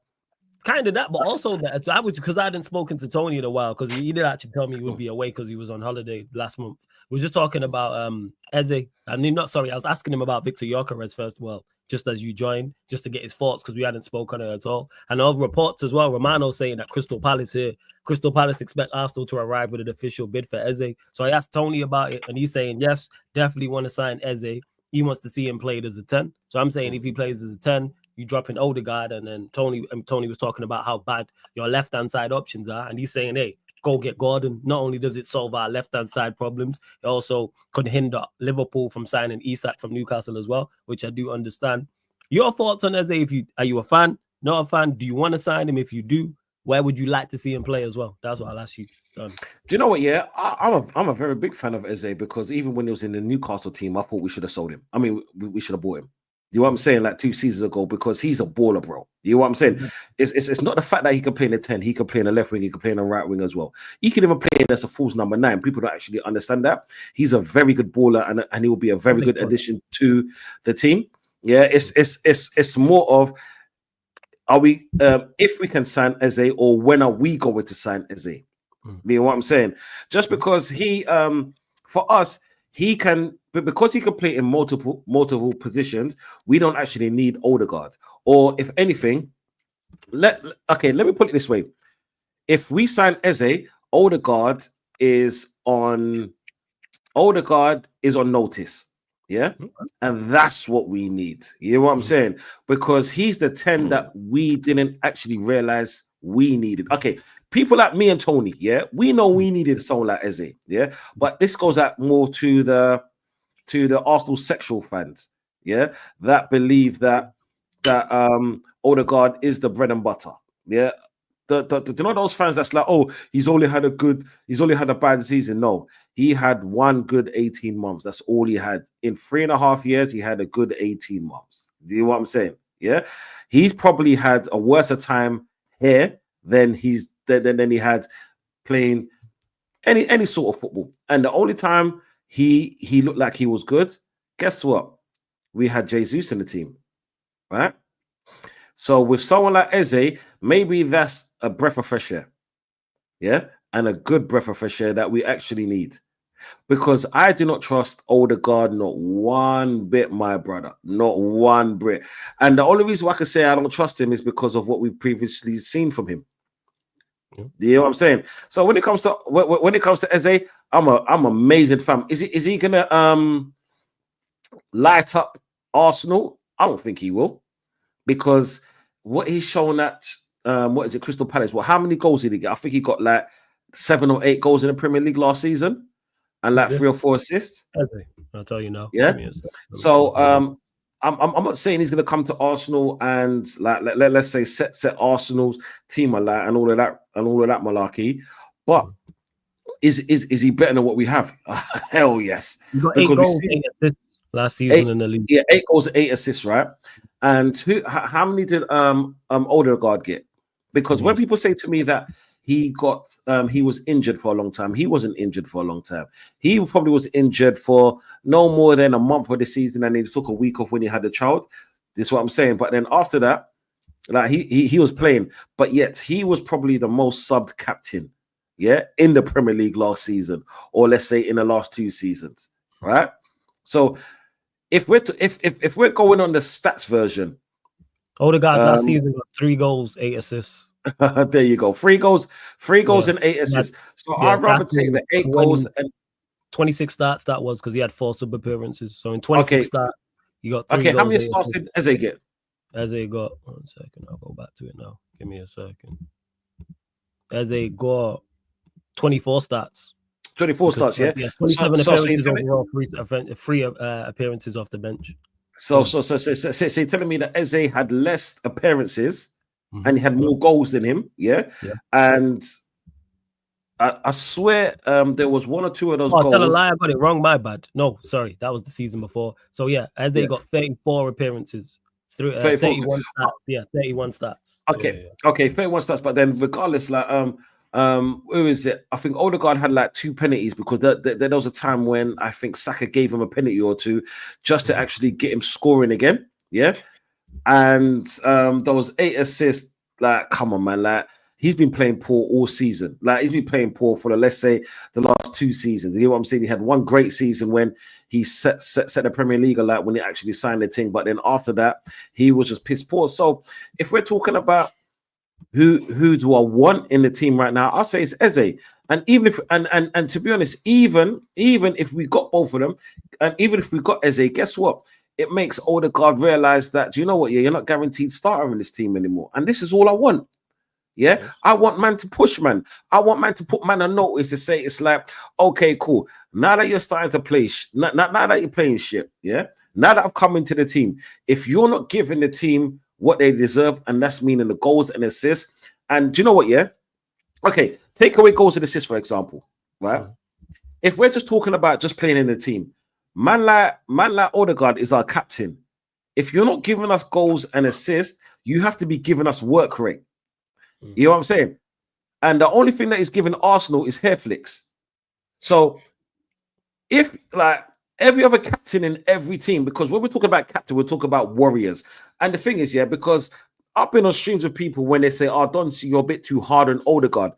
Kind of that, but also that because I hadn't spoken to Tony in a while because he did actually tell me he would be away because he was on holiday last month. We were just talking about Eze. I was asking him about Victor Gyökeres first of all, just as you joined, just to get his thoughts because we hadn't spoken on it at all. And all reports as well, Romano saying that Crystal Palace expect Arsenal to arrive with an official bid for Eze. So I asked Tony about it and he's saying, yes, definitely want to sign Eze. he wants to see him played as a 10. So I'm saying if he plays as a 10, you drop in Odegaard, and then Tony was talking about how bad your left-hand side options are, and he's saying, hey, go get Gordon. Not only does it solve our left-hand side problems, it also could hinder Liverpool from signing Isak from Newcastle as well, which I do understand. Your thoughts on Eze? Are you a fan? Not a fan? Do you want to sign him? If you do, where would you like to see him play as well? That's what I'll ask you. Done. Do you know what? Yeah, I'm a very big fan of Eze, because even when he was in the Newcastle team, I thought we should have sold him. I mean, we should have bought him. You know what I'm saying? Like 2 seasons ago, because he's a baller, bro. You know what I'm saying? Mm-hmm. It's not the fact that he can play in the 10. He can play in the left wing. He can play in the right wing as well. He can even play as a false number 9. People don't actually understand that. He's a very good baller, and he will be a very good addition to the team. Yeah, it's more of, are we if we can sign Eze, or when are we going to sign Eze? You know what I'm saying? Just because he for us, he can, but because he can play in multiple positions, we don't actually need Odegaard. Or if anything, let me put it this way: if we sign Eze, Odegaard is on notice. Yeah, and that's what we need. You know what I'm saying? Because he's the 10 that we didn't actually realize we needed. Okay, people like me and Tony, yeah, we know we needed someone like Eze, yeah, but this goes out more to the Arsenal sexual fans, yeah, that believe that Odegaard is the bread and butter, yeah. Do you know those fans that's like, oh, he's only had a bad season? No, he had one good 18 months. That's all he had. In 3.5 years, he had a good 18 months. Do you know what I'm saying? Yeah, he's probably had a worse time here than he had playing any sort of football. And the only time he looked like he was good, guess what? We had Jesus in the team, right? So with someone like Eze, maybe that's a breath of fresh air, yeah, and a good breath of fresh air that we actually need. Because I do not trust Odegaard not one bit, my brother, not one bit. And the only reason why I can say I don't trust him is because of what we've previously seen from him. You know what I'm saying? So when it comes to Eze, I'm an amazing fan. Is he gonna light up Arsenal? I don't think he will, because what he's shown at Crystal Palace. Well, how many goals did he get? I think he got like 7 or 8 goals in the Premier League last season, and like 3 or 4 assists. I'll tell you now. Yeah. So I'm not saying he's going to come to Arsenal and like let's say set Arsenal's team alight and all of that malarkey, but is he better than what we have? Hell yes. You got 8 goals, 8 assists last season in the league. Yeah, 8 goals, 8 assists, right? And how many did Odegaard get? Because when people say to me that he was injured for a long time, he wasn't injured for a long time. He probably was injured for no more than a month of the season, and he took a week off when he had a child. This is what I'm saying. But then after that, like he was playing, but yet he was probably the most subbed captain, yeah, in the Premier League last season, or let's say in the last 2 seasons, right? So if we're going on the stats version, Odegaard last season got 3 goals, 8 assists. There you go. 3 goals and 8 assists. So I'd rather take the 8 goals and 26 starts. That was because he had 4 sub appearances. So in 26 starts, you got 3 goals. How many starts did Eze get? Eze got 1 second. I'll go back to it now. Give me a second. Eze got 24 starts. 24 starts, yeah. 27 appearances overall, 3 appearances off the bench. So you're telling me that Eze had less appearances and he had more goals than him, yeah? And I swear there was 1 or 2 of those goals. Tell a lie, I got it wrong, my bad. No, sorry, that was the season before. So yeah, Eze got 34 appearances. 31 stats. Yeah, 31 stats. Okay, 31 stats. But then regardless, like who is it? I think Odegaard had like 2 penalties, because there was a time when I think Saka gave him a penalty or 2 just to actually get him scoring again. Yeah. And there was 8 assists. Like, come on, man. Like, he's been playing poor all season. Like, he's been playing poor for let's say the last 2 seasons. You know what I'm saying? He had 1 great season when he set the Premier League alight when he actually signed the team. But then after that, he was just piss poor. So if we're talking about who do I want in the team right now? I'll say it's Eze. And even if and to be honest, even if we got both of them, and even if we got Eze, guess what? It makes Odegaard realize that, do you know what? Yeah, you're not guaranteed starter in this team anymore. And this is all I want. Yeah, Yes. I want man to push, man. I want man to put man on notice to say it's like, okay, cool. Now that you're starting to play, now that you're playing shit, yeah. Now that I've come into the team, if you're not giving the team what they deserve, and that's meaning the goals and assists, and do you know what? Yeah, okay. Take away goals and assists, for example, right? If we're just talking about just playing in the team, man like Odegaard is our captain. If you're not giving us goals and assists, you have to be giving us work rate. You know what I'm saying? And the only thing that is giving Arsenal is hair flicks. So if like every other captain in every team, because when we're talking about captain, we're talking about warriors. And the thing is, yeah, because I've been on streams of people when they say, oh, Don, you're a bit too hard on Odegaard.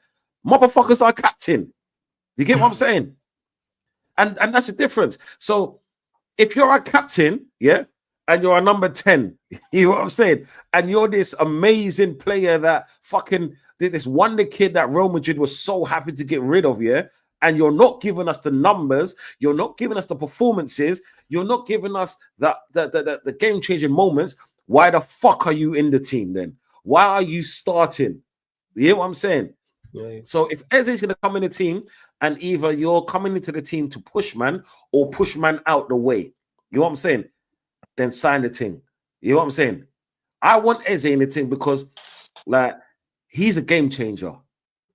Motherfuckers are captain. You get what I'm saying? And that's the difference. So if you're a captain, yeah, and you're a number 10, you know what I'm saying? And you're this amazing player that fucking did this wonder kid that Real Madrid was so happy to get rid of, yeah? And you're not giving us the numbers, you're not giving us the performances, you're not giving us the game-changing moments. Why the fuck are you in the team then? Why are you starting? You hear what I'm saying? Yeah. So if Eze is going to come in the team, and either you're coming into the team to push man or push man out the way, you know what I'm saying? Then sign the team. You know what I'm saying? I want Eze in the team because, like, he's a game changer.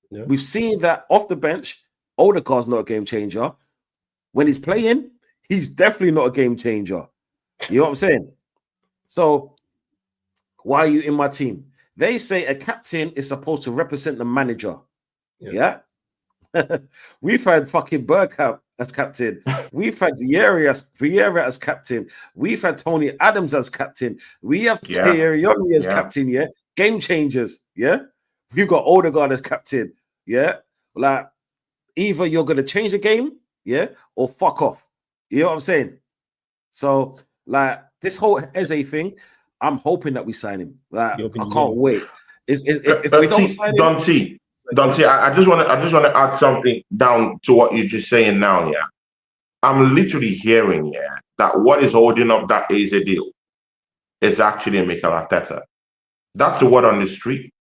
Yeah. We've seen that off the bench. Odegaard's not a game changer. When he's playing, he's definitely not a game changer. You know what I'm saying? So, why are you in my team? They say a captain is supposed to represent the manager. Yeah? We've had fucking Bergkamp as captain. We've had Vieira as captain. We've had Tony Adams as captain. We have Thierry Henry as captain. Yeah, game changers. Yeah, you got Odegaard as captain. Yeah, like either you're gonna change the game, yeah, or fuck off. You know what I'm saying? So like this whole Eze thing, I'm hoping that we sign him. Like I can't wait. If we don't sign him, Dante, I just want to add something down to what you're just saying now. Yeah, I'm literally hearing that what is holding up that Eze deal is actually Mikel Arteta. That's the word on the street.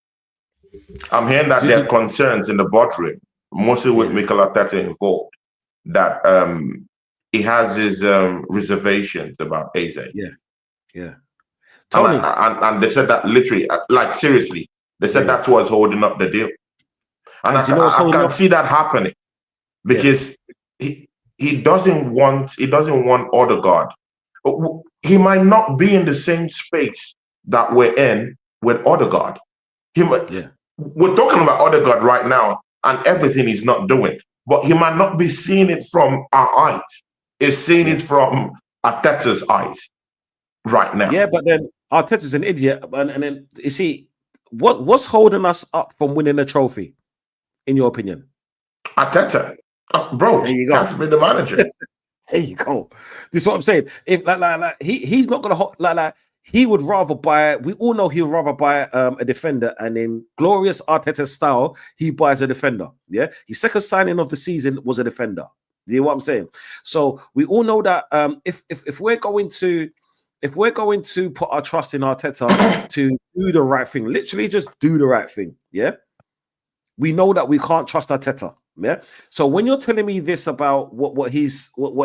I'm hearing that there are concerns in the boardroom, mostly with Mikel Arteta involved, that he has his reservations about Eze. Yeah. Tony. And they said that literally, like seriously, they said that's what's holding up the deal. And I can see that happening because he doesn't want Odegaard. He might not be in the same space that we're in with Odegaard. We're talking about Odegaard right now and everything he's not doing, but he might not be seeing it from our eyes. He's seeing it from Arteta's eyes right now. Yeah, but then Arteta's an idiot, and then you see what's holding us up from winning a trophy. In your opinion, Arteta, bro, there you go. Has to be the manager. There you go. This is what I'm saying. If like he's not gonna like he would rather buy. We all know he would rather buy a defender, and in glorious Arteta style, he buys a defender. Yeah, his second signing of the season was a defender. You know what I'm saying? So we all know that if we're going to put our trust in Arteta to do the right thing, literally just do the right thing. Yeah. We know that we can't trust Arteta, yeah. So when you're telling me this about what he's with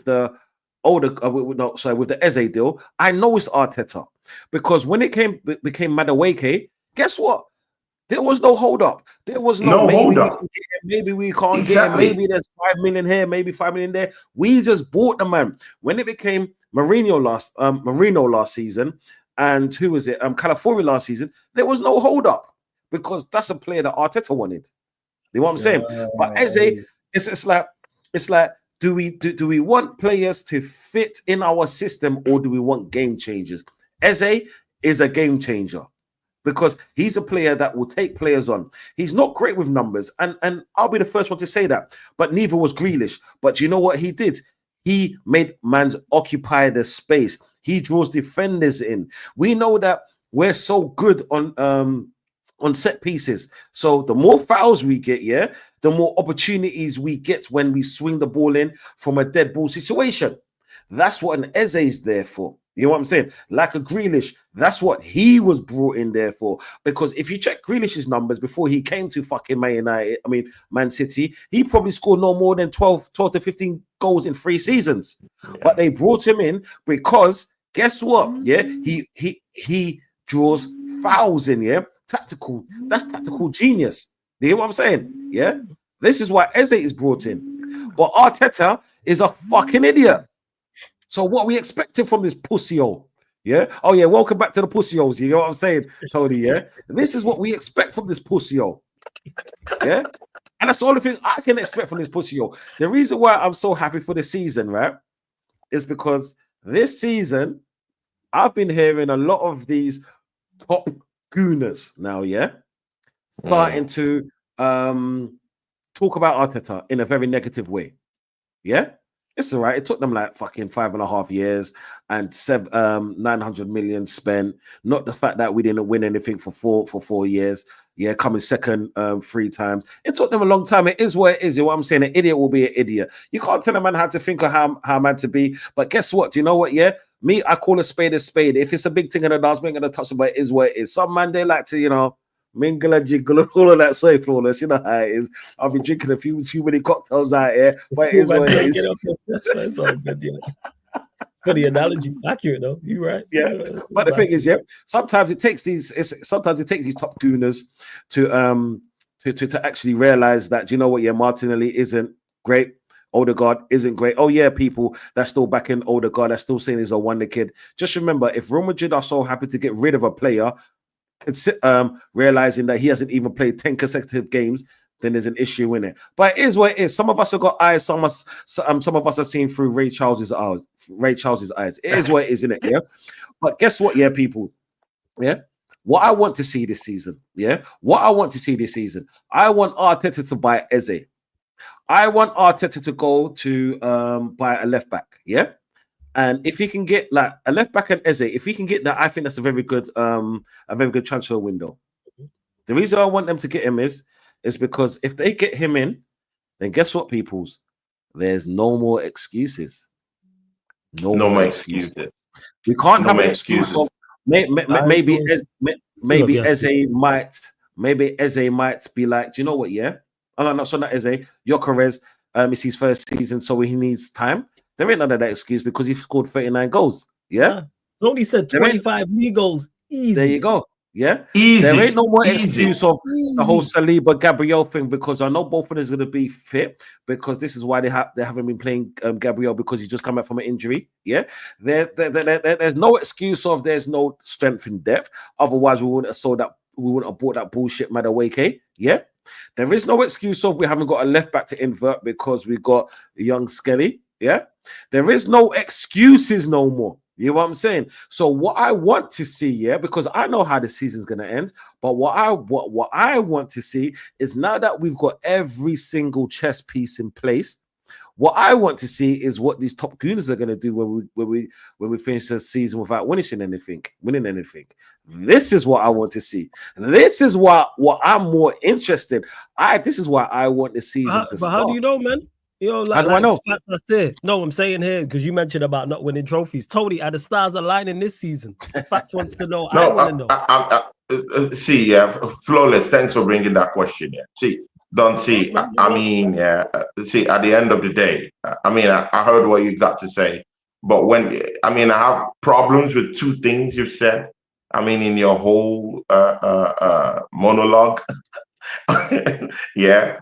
the with the Eze deal, I know it's Arteta because when it became Madueke, guess what? There was no hold up. There was no maybe we can get him, maybe we can't get him, maybe there's 5 million here, maybe 5 million there. We just bought the man. When it became Marino last season, and who was it? Calafiori last season, there was no hold up. Because that's a player that Arteta wanted. You know what I'm saying? But Eze, it's like, do we want players to fit in our system or do we want game changers? Eze is a game changer because he's a player that will take players on. He's not great with numbers, and I'll be the first one to say that. But neither was Grealish. But you know what he did? He made mans occupy the space. He draws defenders in. We know that we're so good on set pieces. So the more fouls we get, yeah, the more opportunities we get when we swing the ball in from a dead ball situation. That's what an Eze is there for. You know what I'm saying? Like a Grealish, that's what he was brought in there for. Because if you check Grealish's numbers before he came to fucking Man City, he probably scored no more than 12 to 15 goals in 3 seasons. Yeah. But they brought him in because guess what? Yeah, he draws fouls in, yeah. Tactical, that's tactical genius. You hear what I'm saying? Yeah, this is why Eze is brought in. But Arteta is a fucking idiot. So what we expected from this pussy-o? Yeah. Oh yeah. Welcome back to the pussy-os. You know what I'm saying, Tony? Yeah. This is what we expect from this pussy-o. Yeah. And that's the only thing I can expect from this pussy-o. The reason why I'm so happy for the season, right, is because this season I've been hearing a lot of these top gooners now, yeah, starting to talk about Arteta in a very negative way. Yeah. It's all right. It took them like fucking 5.5 years and 900 million spent. Not the fact that we didn't win anything for 4 years. Yeah, coming second 3 times. It took them a long time. It is what it is. You know what I'm saying? An idiot will be an idiot. You can't tell a man how to think or how man to be. But guess what? Do you know what? Yeah, me, I call a spade a spade. If it's a big thing in the dance, we ain't gonna touch it. But it is what it is. Some man they like to, you know, mingle and jiggle and all of that so flawless. You know how it is. I'll be drinking a few too many cocktails out here, but it is what it is. That's all good, yeah. For the analogy, accurate though. You're right. Yeah. But the thing is, yeah, sometimes it takes these top gooners to actually realize that, you know what, yeah, Martinelli isn't great. Odegaard isn't great. Oh yeah, people that's still backing Odegaard, that's still saying he's a wonder kid. Just remember, if Real Madrid are so happy to get rid of a player, realizing that he hasn't even played 10 consecutive games, then there's an issue in it. But it is what it is. Some of us have got eyes. Some of us are seeing through Ray Charles's eyes. It is what it is, isn't it? Yeah. But guess what? Yeah, people. Yeah. What I want to see this season. Yeah. What I want to see this season. I want Arteta to buy Eze. I want Arteta to go to buy a left back. Yeah. And if he can get like a left back and Eze, if he can get that, I think that's a very good transfer window. The reason I want them to get him is because if they get him in, then guess what, peoples? There's no more excuses. No more excuses. We can't have an excuse of maybe Eze might be like, do you know what? Yeah, oh no, so not Eze. Gyökeres, it's his first season, so he needs time. There ain't none of that excuse because he scored 39 goals. Yeah. Only said 25 league goals. Easy. There you go. Yeah. Easy. There ain't no more excuse of the whole Saliba Gabriel thing because I know both of them is going to be fit because this is why they haven't been playing Gabriel because he's just come back from an injury. Yeah. There's no excuse of there's no strength in depth. Otherwise, we wouldn't have bought that bullshit Madueke. Yeah. There is no excuse of we haven't got a left back to invert because we got a young Skelly. Yeah, there is no excuses no more. You know what I'm saying? So what I want to see, yeah, because I know how the season's gonna end, but what I want to see is now that we've got every single chess piece in place, what I want to see is what these top gooners are gonna do when we finish the season without winning anything. This is what I want to see. This is what I'm more interested. This is why I want the season to start. How do you know, man? You know, how do I know? No, I'm saying here because you mentioned about not winning trophies. Tony, are the stars aligning this season? Facts wants to know. I want to know. See, Flawless. Thanks for bringing that question. Yeah. See, I mean, yeah. See, at the end of the day, I heard what you got to say, but I have problems with 2 things you've said. In your whole monologue, yeah,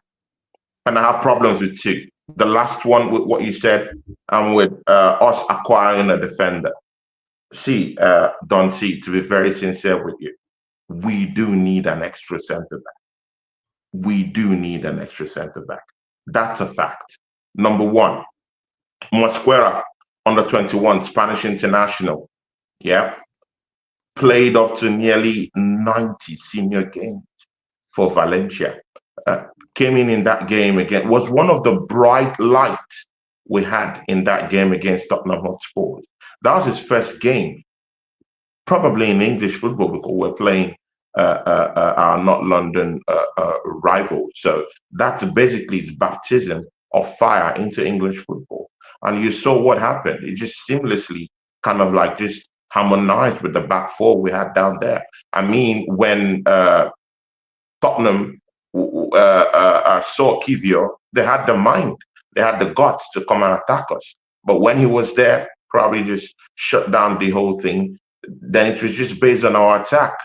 and I have problems with 2. The last one with what you said, and with us acquiring a defender. See, to be very sincere with you, we do need an extra centre back. That's a fact. Number 1, Mosquera, under 21, Spanish international, yeah, played up to nearly 90 senior games for Valencia. Came in that game again, was one of the bright lights we had in that game against Tottenham Hotspur. That was his first game probably in English football because we're playing our not London rivals. So that's basically his baptism of fire into English football. And you saw what happened. It just seamlessly kind of like just harmonized with the back four we had down there. I mean, when Tottenham saw Kivio, they had the mind, they had the guts to come and attack us. But when he was there, probably just shut down the whole thing. Then it was just based on our attack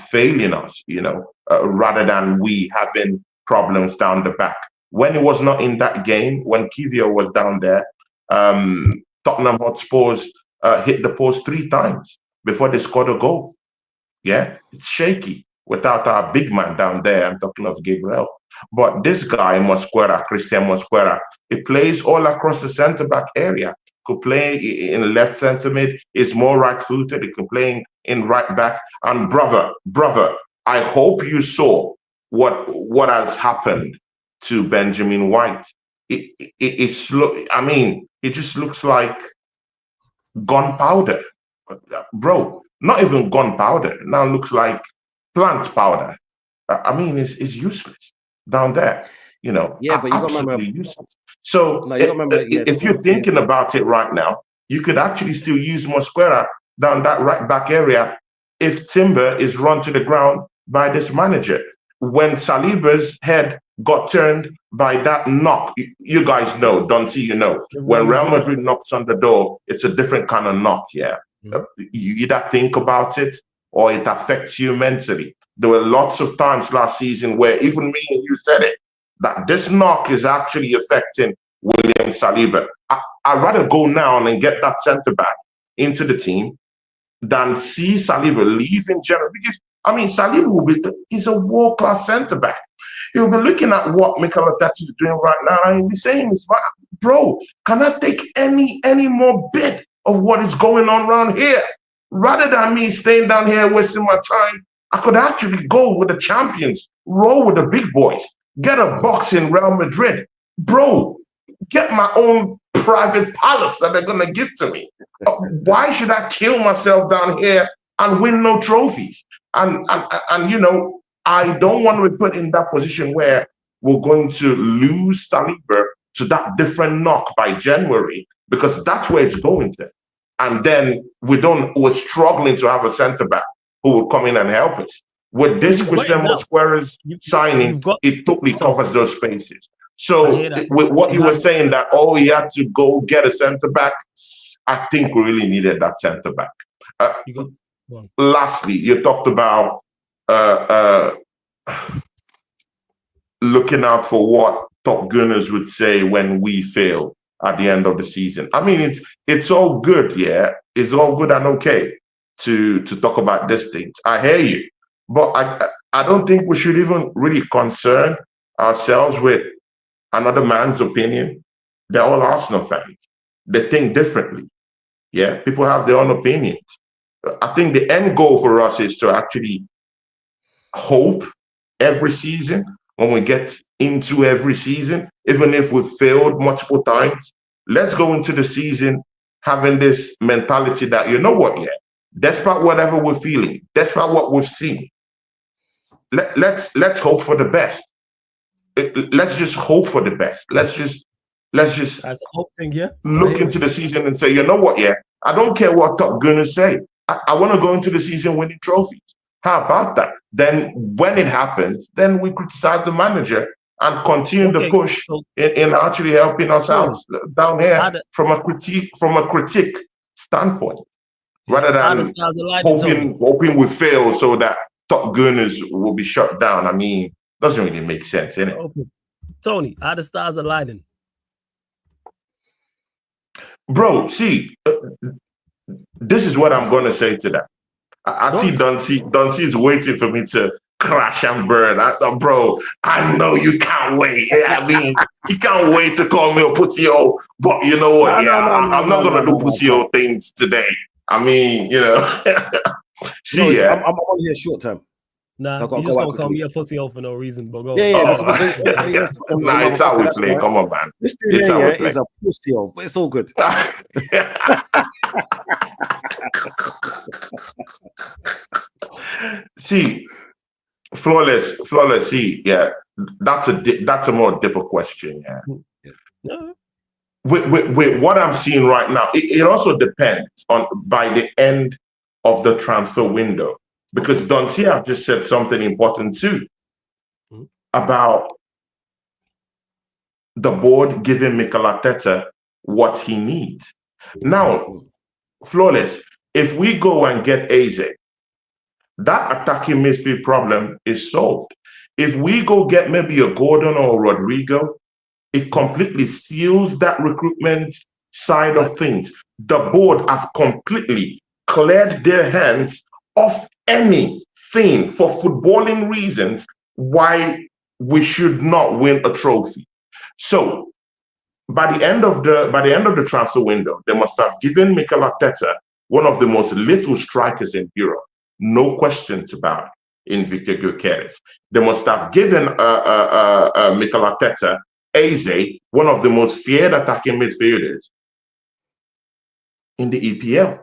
failing us, rather than we having problems down the back. When he was not in that game, when Kivio was down there, Tottenham Hotspurs hit the post 3 times before they scored a goal. Yeah, it's shaky without our big man down there. I'm talking of Gabriel. But this guy, Christian Mosquera, he plays all across the centre-back area. Could play in left centre mid, is more right-footed. He can play in right back. And brother, I hope you saw what has happened to Benjamin White. It just looks like gunpowder, bro. Not even gunpowder. It now looks like plant powder. I mean, it's useless down there. Yeah, but you got to remember, useless. So if you're thinking about it right now, you could actually still use Mosquera down that right back area if Timber is run to the ground by this manager. When Saliba's head got turned by that knock, you guys know, don't see, when Real Madrid knocks on the door, it's a different kind of knock, yeah. You either think about it or it affects you mentally. There were lots of times last season where even me and you said it, that this knock is actually affecting William Saliba. I'd rather go now and get that centre-back into the team than see Saliba leave in general. Because, Saliba he's a world-class centre-back. He'll be looking at what Mikel Arteta is doing right now, and he'll be saying, bro, can I take any more bit of what is going on around here? Rather than me staying down here wasting my time, I could actually go with the champions, roll with the big boys, get a box in Real Madrid. Bro, get my own private palace that they're going to give to me. Why should I kill myself down here and win no trophies? And I don't want to be put in that position where we're going to lose Saliba to that different knock by January, because that's where it's going to. And then we're struggling to have a centre-back who will come in and help us. With this Christian Mosquera's signing, it totally covers those spaces. So with what you were saying that, he had to go get a centre-back, I think we really needed that centre-back. Lastly, you talked about looking out for what top gunners would say when we fail at the end of the season. I mean, it's all good, yeah. It's all good and okay to talk about these things. I hear you. But I don't think we should even really concern ourselves with another man's opinion. They're all Arsenal fans. They think differently. Yeah, people have their own opinions. I think the end goal for us is to actually hope every season, when we get into every season, even if we've failed multiple times, let's go into the season having this mentality that, despite whatever we're feeling, despite what we've seen, let's hope for the best. Let's just hope for the best. Let's just as a hope thing, yeah. Look into the season and say, I don't care what top gunners say. I want to go into the season winning trophies. How about that? Then when it happens, then we criticize the manager and continue the push in actually helping us out down here from a critique standpoint, rather than hoping we fail so that top gunners will be shut down. I mean, doesn't really make sense, innit? Tony, how the stars aligning? Bro, see, this is what I'm going to say to that. I see Duncy is waiting for me to crash and burn. Bro, I know you can't wait. I mean, you can't wait to call me a pussy-o. But you know what? I'm not going to do pussy-o things today. I mean, See, I'm on here short term. Nah, so you just gonna call me a pussy-o for no reason, but go. Nah, it's how we play. Come on, man. This dude is a pussy-o, but it's all good. See, flawless. See, yeah, that's a more deeper question. Yeah. With what I'm seeing right now, it also depends on by the end of the transfer window, because Donty have just said something important too about the board giving Mikel Arteta what he needs. Now, flawless, if we go and get Eze, that attacking midfield problem is solved. If we go get maybe a Gordon or Rodrigo, it completely seals that recruitment side of things. The board has completely cleared their hands of anything for footballing reasons why we should not win a trophy. So by the end of the transfer window, they must have given Mikel Arteta one of the most lethal strikers in Europe, no questions about it, in Victor Gyökeres. They must have given Mikel Arteta Eze, one of the most feared attacking midfielders in the EPL,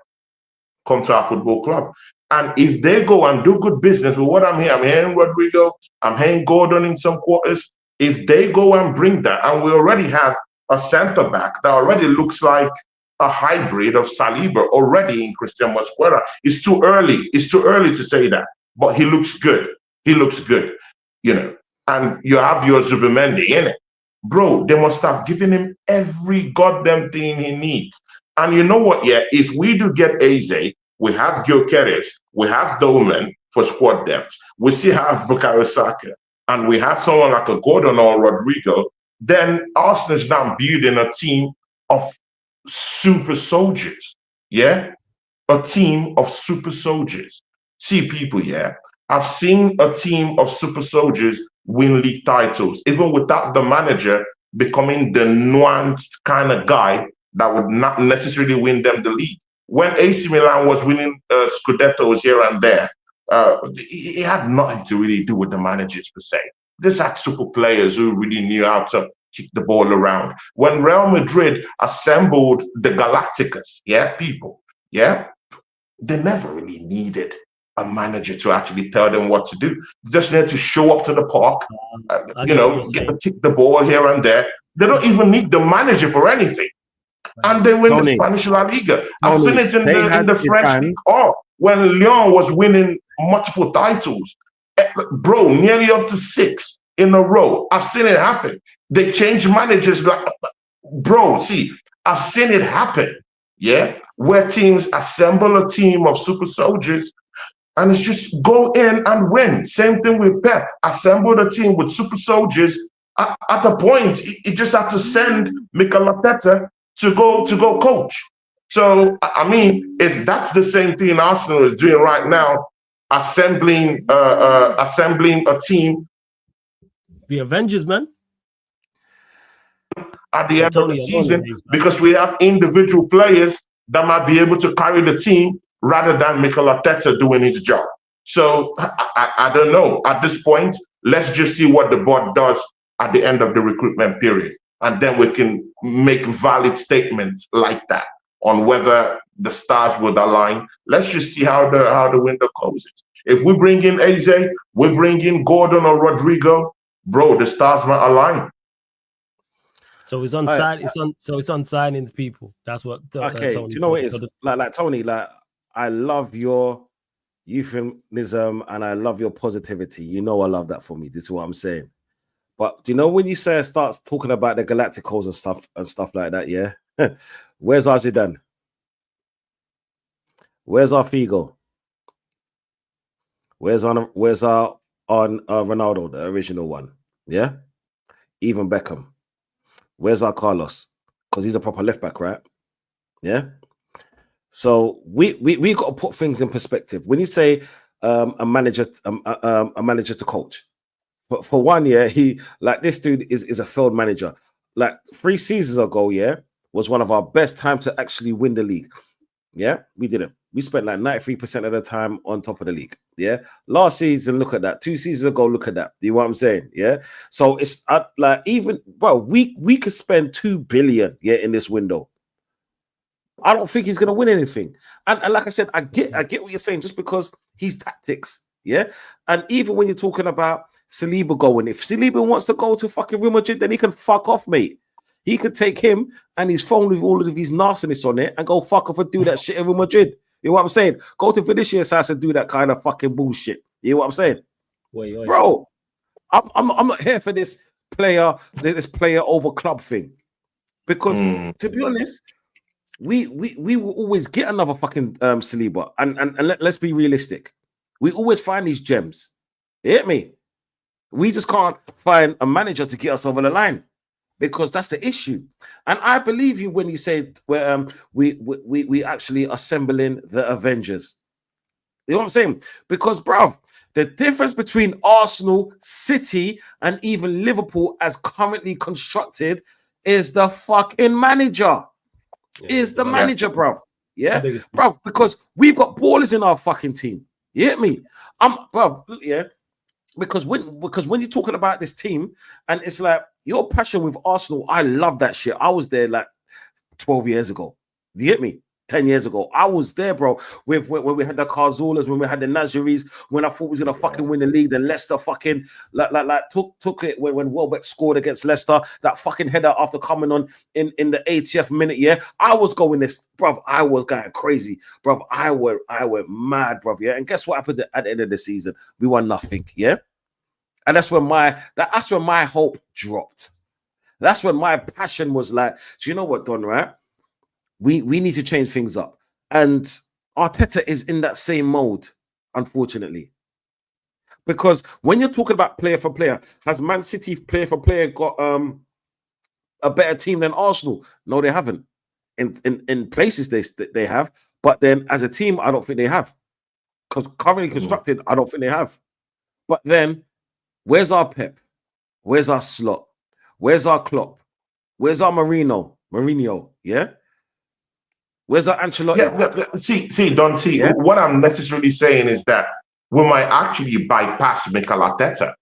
come to our football club. And if they go and do good business with what I'm hearing Rodrigo, I'm hearing Gordon in some quarters. If they go and bring that, and we already have a centre back that already looks like a hybrid of Saliba already in Christian Mosquera. It's too early. It's too early to say that, but he looks good. He looks good, you know. And you have your Zubimendi in it. Bro, they must have given him every goddamn thing he needs. And you know what, yeah, if we do get Eze, we have Gyökeres, we have Dolman for squad depth, we still have Bukayo Saka, and we have someone like a Gordon or Rodrigo, then Arsenal is now building a team of super soldiers, yeah? A team of super soldiers. See, people, yeah, I've seen a team of super soldiers win league titles, even without the manager becoming the nuanced kind of guy that would not necessarily win them the league. When AC Milan was winning Scudettos here and there, it had nothing to really do with the managers per se. This had super players who really knew how to kick the ball around. When Real Madrid assembled the Galacticos, yeah, people, yeah, they never really needed a manager to actually tell them what to do. They just need to show up to the park, kick the ball here and there. They don't even need the manager for anything. And they win the Spanish La Liga. I've seen it in the French League. Oh, when Lyon was winning multiple titles, bro, nearly up to 6 in a row. I've seen it happen. They change managers. Bro, see, I've seen it happen. Yeah, where teams assemble a team of super soldiers and it's just go in and win. Same thing with Pep. Assemble a team with super soldiers. At a point, you just have to send Mikel Arteta to go coach. So, I mean, if that's the same thing Arsenal is doing right now, assembling a team. The Avengers, man. At the end of the season, because we have individual players that might be able to carry the team rather than Mikel Arteta doing his job. So I don't know. At this point, let's just see what the board does at the end of the recruitment period. And then we can make valid statements like that on whether the stars would align. Let's just see how the window closes. If we bring in Eze, we bring in Gordon or Rodrigo, bro, the stars might align. So it's on side. It's on signings, people. That's what. Okay. Do you know what it is? Like Tony. Like I love your euphemism and I love your positivity. You know I love that for me. This is what I'm saying. But do you know when you say it starts talking about the Galacticos and stuff like that? Yeah. Where's our Zidane? Where's our Figo? Where's our Ronaldo, the original one? Yeah. Even Beckham. Where's our Carlos? Because he's a proper left back, right? Yeah. So we got to put things in perspective. When you say a manager to coach, but for 1 year, he like this dude is a failed manager. Like 3 seasons ago, yeah, was one of our best times to actually win the league. Yeah, we didn't. We spent like 93% of the time on top of the league. Yeah. Last season, look at that. 2 seasons ago, look at that. Do you know what I'm saying? Yeah. So it's like even, well, we could spend 2 billion, yeah, in this window. I don't think he's going to win anything. And like I said, I get what you're saying, just because he's tactics, yeah. And even when you're talking about Saliba going, if Saliba wants to go to fucking Real Madrid, then he can fuck off, mate. He could take him and his phone with all of his nastiness on it and go fuck off and do that shit in Real Madrid. You know what I'm saying? Go to Vinicius' house and do that kind of fucking bullshit. You know what I'm saying? Bro, I'm not here for this player over club thing. Because to be honest, we will always get another fucking Saliba. And let's be realistic. We always find these gems. You get me? We just can't find a manager to get us over the line, because that's the issue. And I believe you when you said we actually assembling the Avengers. You know what I'm saying? Because, bro, the difference between Arsenal, City, and even Liverpool as currently constructed is the fucking manager. Is the manager, bro. Yeah, bro, because we've got ballers in our fucking team. You get me? Bro, yeah. Because when you're talking about this team, and it's like your passion with Arsenal, I love that shit. I was there like 12 years ago. You get me? 10 years ago. I was there, bro. When we had the Carzulas, when we had the Nazaris, when I thought we was gonna fucking win the league, then Leicester fucking took it when Welbeck scored against Leicester, that fucking header after coming on in the 80th minute. Yeah, I was going this, bro. I was going crazy, bro. I went mad, bro. Yeah, and guess what happened at the end of the season? We won nothing. Yeah, and that's when my hope dropped. That's when my passion was like, do you know what, Don? Right? We need to change things up. And Arteta is in that same mode, unfortunately. Because when you're talking about player for player, has Man City player for player got a better team than Arsenal? No, they haven't. In places they have, but then as a team, I don't think they have. Because currently constructed, I don't think they have. But then, where's our Pep? Where's our Slot? Where's our Klopp? Where's our Mourinho? Yeah? Where's our Ancelotti? See, Don, what I'm necessarily saying is that we might actually bypass Mikel Arteta.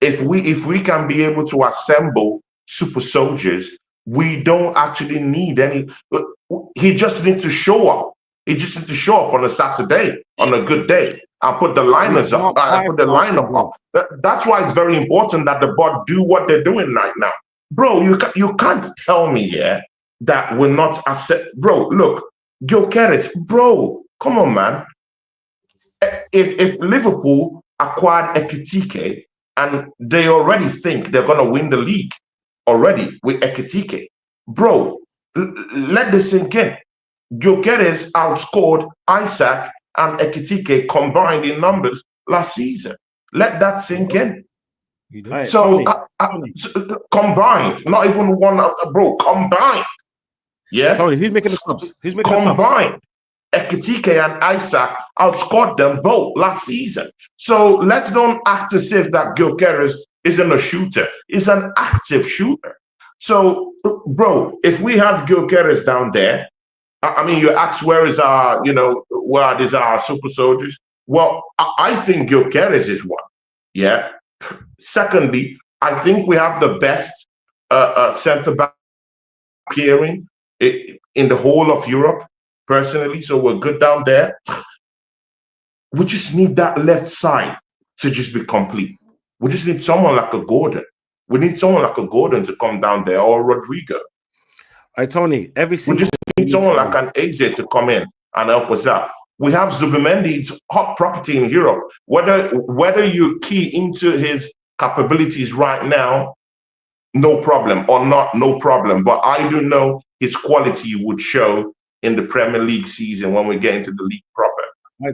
If we can be able to assemble super soldiers, we don't actually need any. He just needs to show up. He just needs to show up on a Saturday, on a good day, and put the liners up. Put the lineup up. That's why it's very important that the board do what they're doing right now, bro. You can't tell me, yeah, that we're not accept, bro. Look, Gyökeres, bro, come on, man. If Liverpool acquired Ekitike and they already think they're gonna win the league already with Ekitike, bro, let this sink in. Gyökeres outscored Isaac and Ekitike combined in numbers last season. Let that sink in. So combined, not even one, bro, combined. Yeah, Tony, who's making the subs? Who's making combined? Ekitike and Isaac outscored them both last season. So let's don't act as if that Gyökeres isn't a shooter. He's an active shooter. So, bro, if we have Gyökeres down there, I mean, you ask where is our, where are our super soldiers? Well, I think Gyökeres is one. Yeah. Secondly, I think we have the best centre back pairing in the whole of Europe, personally. So we're good down there. We just need that left side to just be complete. We just need someone like a Gordon. We need someone like a Gordon to come down there, or Rodrigo. Hey, Tony, we just need someone like an Eze to come in and help us out. We have Zubimendi's hot property in Europe. Whether you key into his capabilities right now, no problem, or not, no problem. But I do know his quality would show in the Premier League season when we get into the league proper.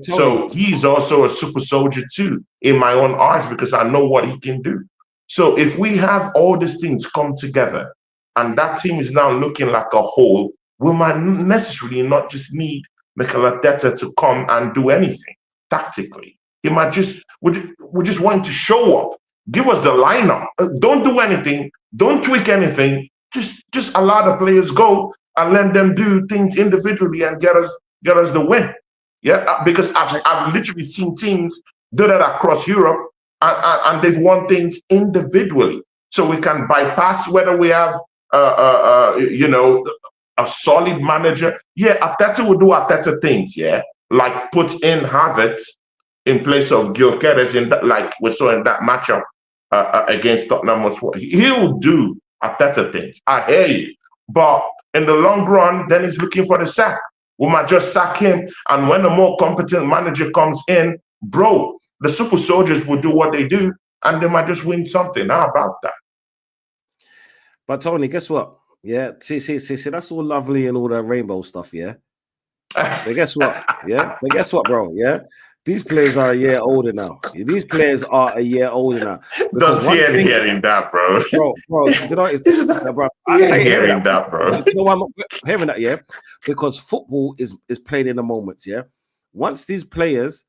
So he's also a super soldier too, in my own eyes, because I know what he can do. So if we have all these things come together, and that team is now looking like a whole, we might necessarily not just need Mikel Arteta to come and do anything tactically. He might we just want to show up, give us the lineup. Don't do anything, don't tweak anything. Just allow the players go and let them do things individually and get us the win. Yeah, because I've literally seen teams do that across Europe, and they've won things individually. So we can bypass whether we have a a solid manager, yeah, Arteta will do Arteta things, yeah, like put in Havertz in place of Gyökeres in that, like we saw in that matchup against Tottenham Hotspur. He will do Arteta things. I hear you, but in the long run, then he's looking for the sack. We might just sack him, and when a more competent manager comes in, bro, the super soldiers will do what they do, and they might just win something. How about that? But Tony, guess what? Yeah, see, that's all lovely and all that rainbow stuff, yeah. But guess what? Yeah, but guess what, bro? Yeah, these players are a year older now. These players are a year older now. Don't see any hearing that, bro. Bro, you know, bro, I ain't hearing that, bro. You know why I'm hearing that, yeah? Because football is played in the moments, yeah. Once these players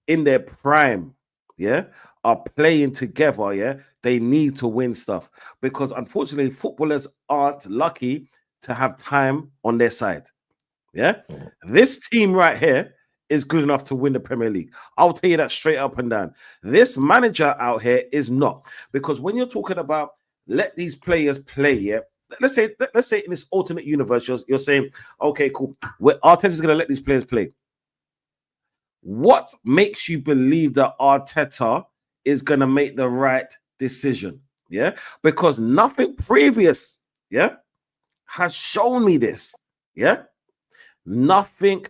in their prime, yeah, are playing together, yeah, they need to win stuff, because unfortunately footballers aren't lucky to have time on their side. Yeah, this team right here is good enough to win the Premier League. I'll tell you that straight up and down. This manager out here is not, because when you're talking about let these players play, yeah, let's say in this alternate universe, you're saying, okay, cool, Arteta's gonna let these players play. What makes you believe that Arteta is going to make the right decision? Yeah, because nothing previous, yeah, has shown me this. Yeah, nothing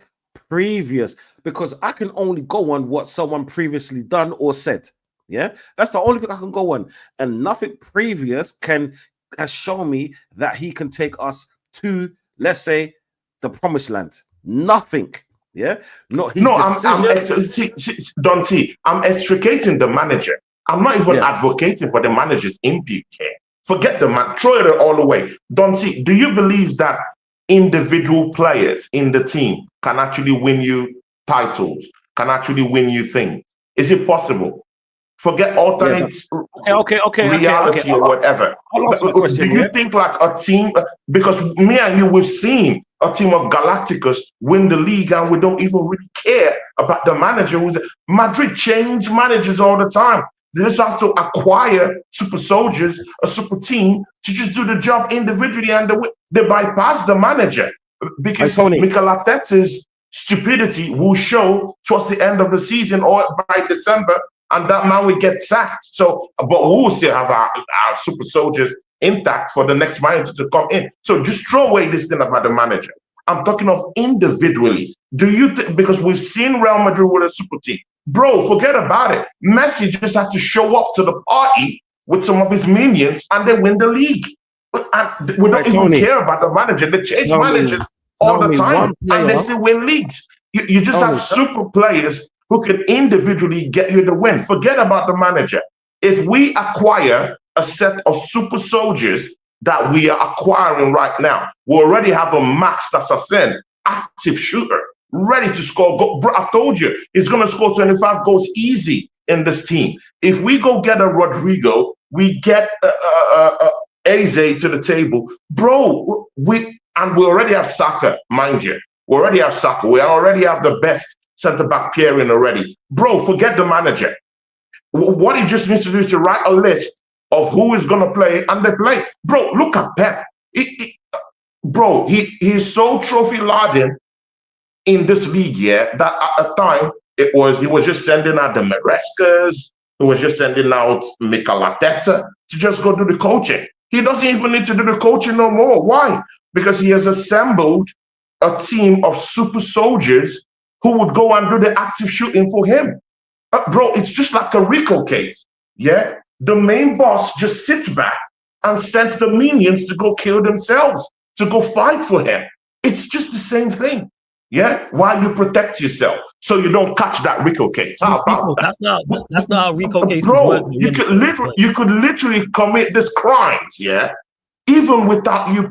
previous, because I can only go on what someone previously done or said. Yeah, that's the only thing I can go on, and nothing previous has shown me that he can take us to, let's say, the promised land. Nothing. Yeah, not his decision. I'm extricating the manager. I'm not even advocating for the manager's input here. Forget the man, throw it all away. Donty, do you believe that individual players in the team can actually win you titles, can actually win you things? Is it possible? Forget alternate reality or whatever. Do you think like a team, because me and you, we've seen a team of Galacticos win the league and we don't even really care about the manager. Madrid change managers all the time. They just have to acquire super soldiers, a super team, to just do the job individually, and they bypass the manager, because Mikel Arteta's stupidity will show towards the end of the season or by December, and that man will get sacked. So, but we will still have our super soldiers intact for the next manager to come in. So just throw away this thing about the manager. I'm talking of individually. Do you think, because we've seen Real Madrid with a super team, bro, forget about it. Messi just had to show up to the party with some of his minions and they win the league. And we don't even care about the manager. They change managers all the time and they still win leagues. You just have super players who can individually get you the win. Forget about the manager. If we acquire a set of super soldiers that we are acquiring right now, we already have a Max Tassasen, active shooter, ready to score. Bro, I've told you, he's going to score 25 goals easy in this team. If we go get a Rodrigo, we get Eze to the table, bro, we already have Saka, mind you. We already have Saka. We already have the best centre-back pairing already. Bro, forget the manager. What he just needs to do is to write a list of who is going to play, and they play. Bro, look at Pep. He's so trophy-laden in this league, yeah, that at a time, he was just sending out the Marescas, he was just sending out Mikel Arteta to just go do the coaching. He doesn't even need to do the coaching no more. Why? Because he has assembled a team of super soldiers who would go and do the active shooting for him. Bro, it's just like a Rico case, yeah? The main boss just sits back and sends the minions to go kill themselves, to go fight for him. It's just the same thing, yeah? While you protect yourself so you don't catch that Rico case. How about that? That's not how Rico cases work. Bro, you could literally commit these crimes, yeah? Even without you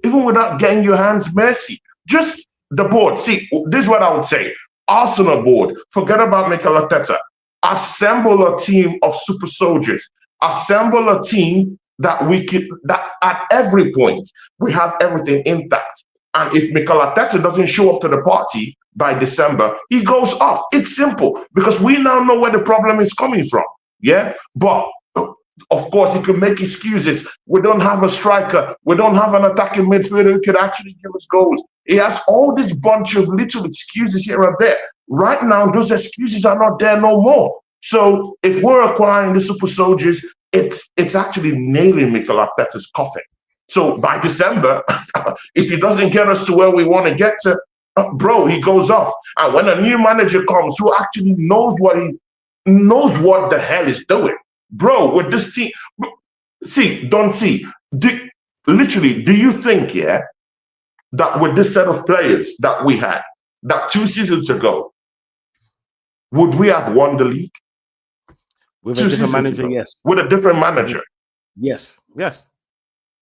even without getting your hands messy. Just the board. See, this is what I would say. Arsenal board, forget about Mikel Arteta. Assemble a team of super soldiers. Assemble a team that at every point we have everything intact. And if Mikel Arteta doesn't show up to the party by December, he goes off. It's simple, because we now know where the problem is coming from. Yeah, but Of course, he could make excuses. We don't have a striker. We don't have an attacking midfielder who could actually give us goals. He has all this bunch of little excuses here and there. Right now, those excuses are not there no more. So if we're acquiring the super soldiers, it's actually nailing Mikel Arteta's coffin. So by December, if he doesn't get us to where we want to get to, bro, he goes off. And when a new manager comes who actually knows what the hell is doing, bro, with this team, literally, do you think, that with this set of players that we had, that 2 seasons ago, would we have won the league? With a different manager, yes. With a different manager. Yes. Yes.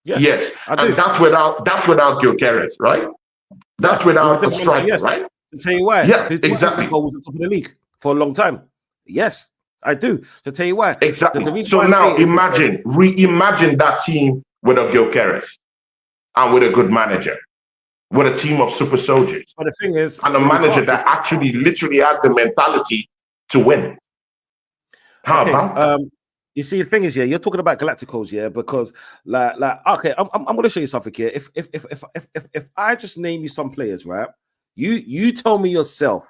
And that's without Gyökeres, right? That's without a striker, yes. right? To tell you why. Yeah, exactly. Was at top of the league for a long time. Yes, I do. To tell you why. Exactly. So now reimagine that team with a Gyökeres and with a good manager, with a team of super soldiers. But the thing is, and a manager that actually literally has the mentality to win. How about you see, the thing is, you're talking about Galacticos, because okay, I'm going to show you something here. If I just name you some players, right? You tell me yourself,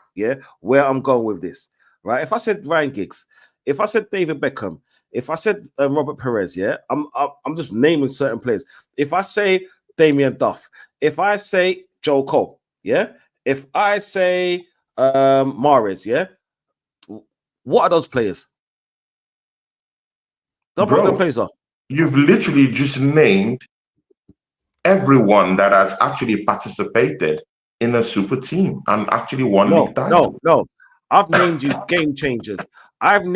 where I'm going with this, right? If I said Ryan Giggs, if I said David Beckham, if I said Robert Perez, I'm just naming certain players. If I say Damien Duff, if I say Joe Cole, if I say Mahrez, what are those players? Bro, what the players are. You've literally just named everyone that has actually participated in a super team and actually won league title. No. I've named you game changers. Forget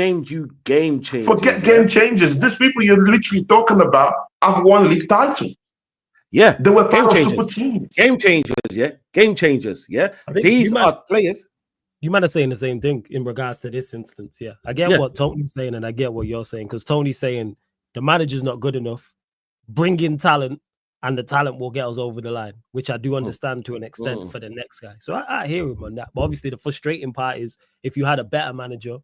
game changers. These people you're literally talking about have won league title. Yeah. They were game part changers. of super teams. Game changers, Game changers, These are players. You might have saying the same thing in regards to this instance. I get what Tony's saying and I get what you're saying, because Tony's saying the manager's not good enough. Bring in talent and the talent will get us over the line, which I do understand to an extent for the next guy. So I hear him on that. But obviously the frustrating part is if you had a better manager,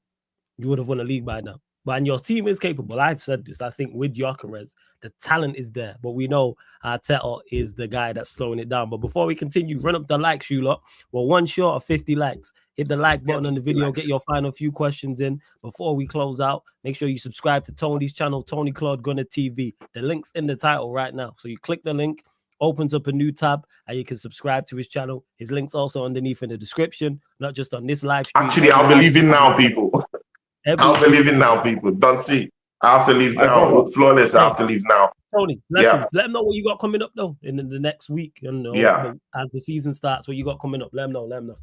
you would have won a league by now. But your team is capable. I've said this. I think with Gyökeres, the talent is there. But we know Arteta is the guy that's slowing it down. But before we continue, run up the likes, you lot. We're one short of 50 likes. Hit the like button on the video. Get your final few questions in. Before we close out, make sure you subscribe to Tony's channel, Tony Claude Gunner TV. The link's in the title right now. So you click the link, opens up a new tab, and you can subscribe to his channel. His link's also underneath in the description, not just on this live stream. Actually, I'll believe in now, people. I'll believe in now, people. Don't see. I have to leave now. Flawless, I have to leave now. Tony, lessons. Let them know what you got coming up, though, in the next week. And as the season starts, what you got coming up. Let them know.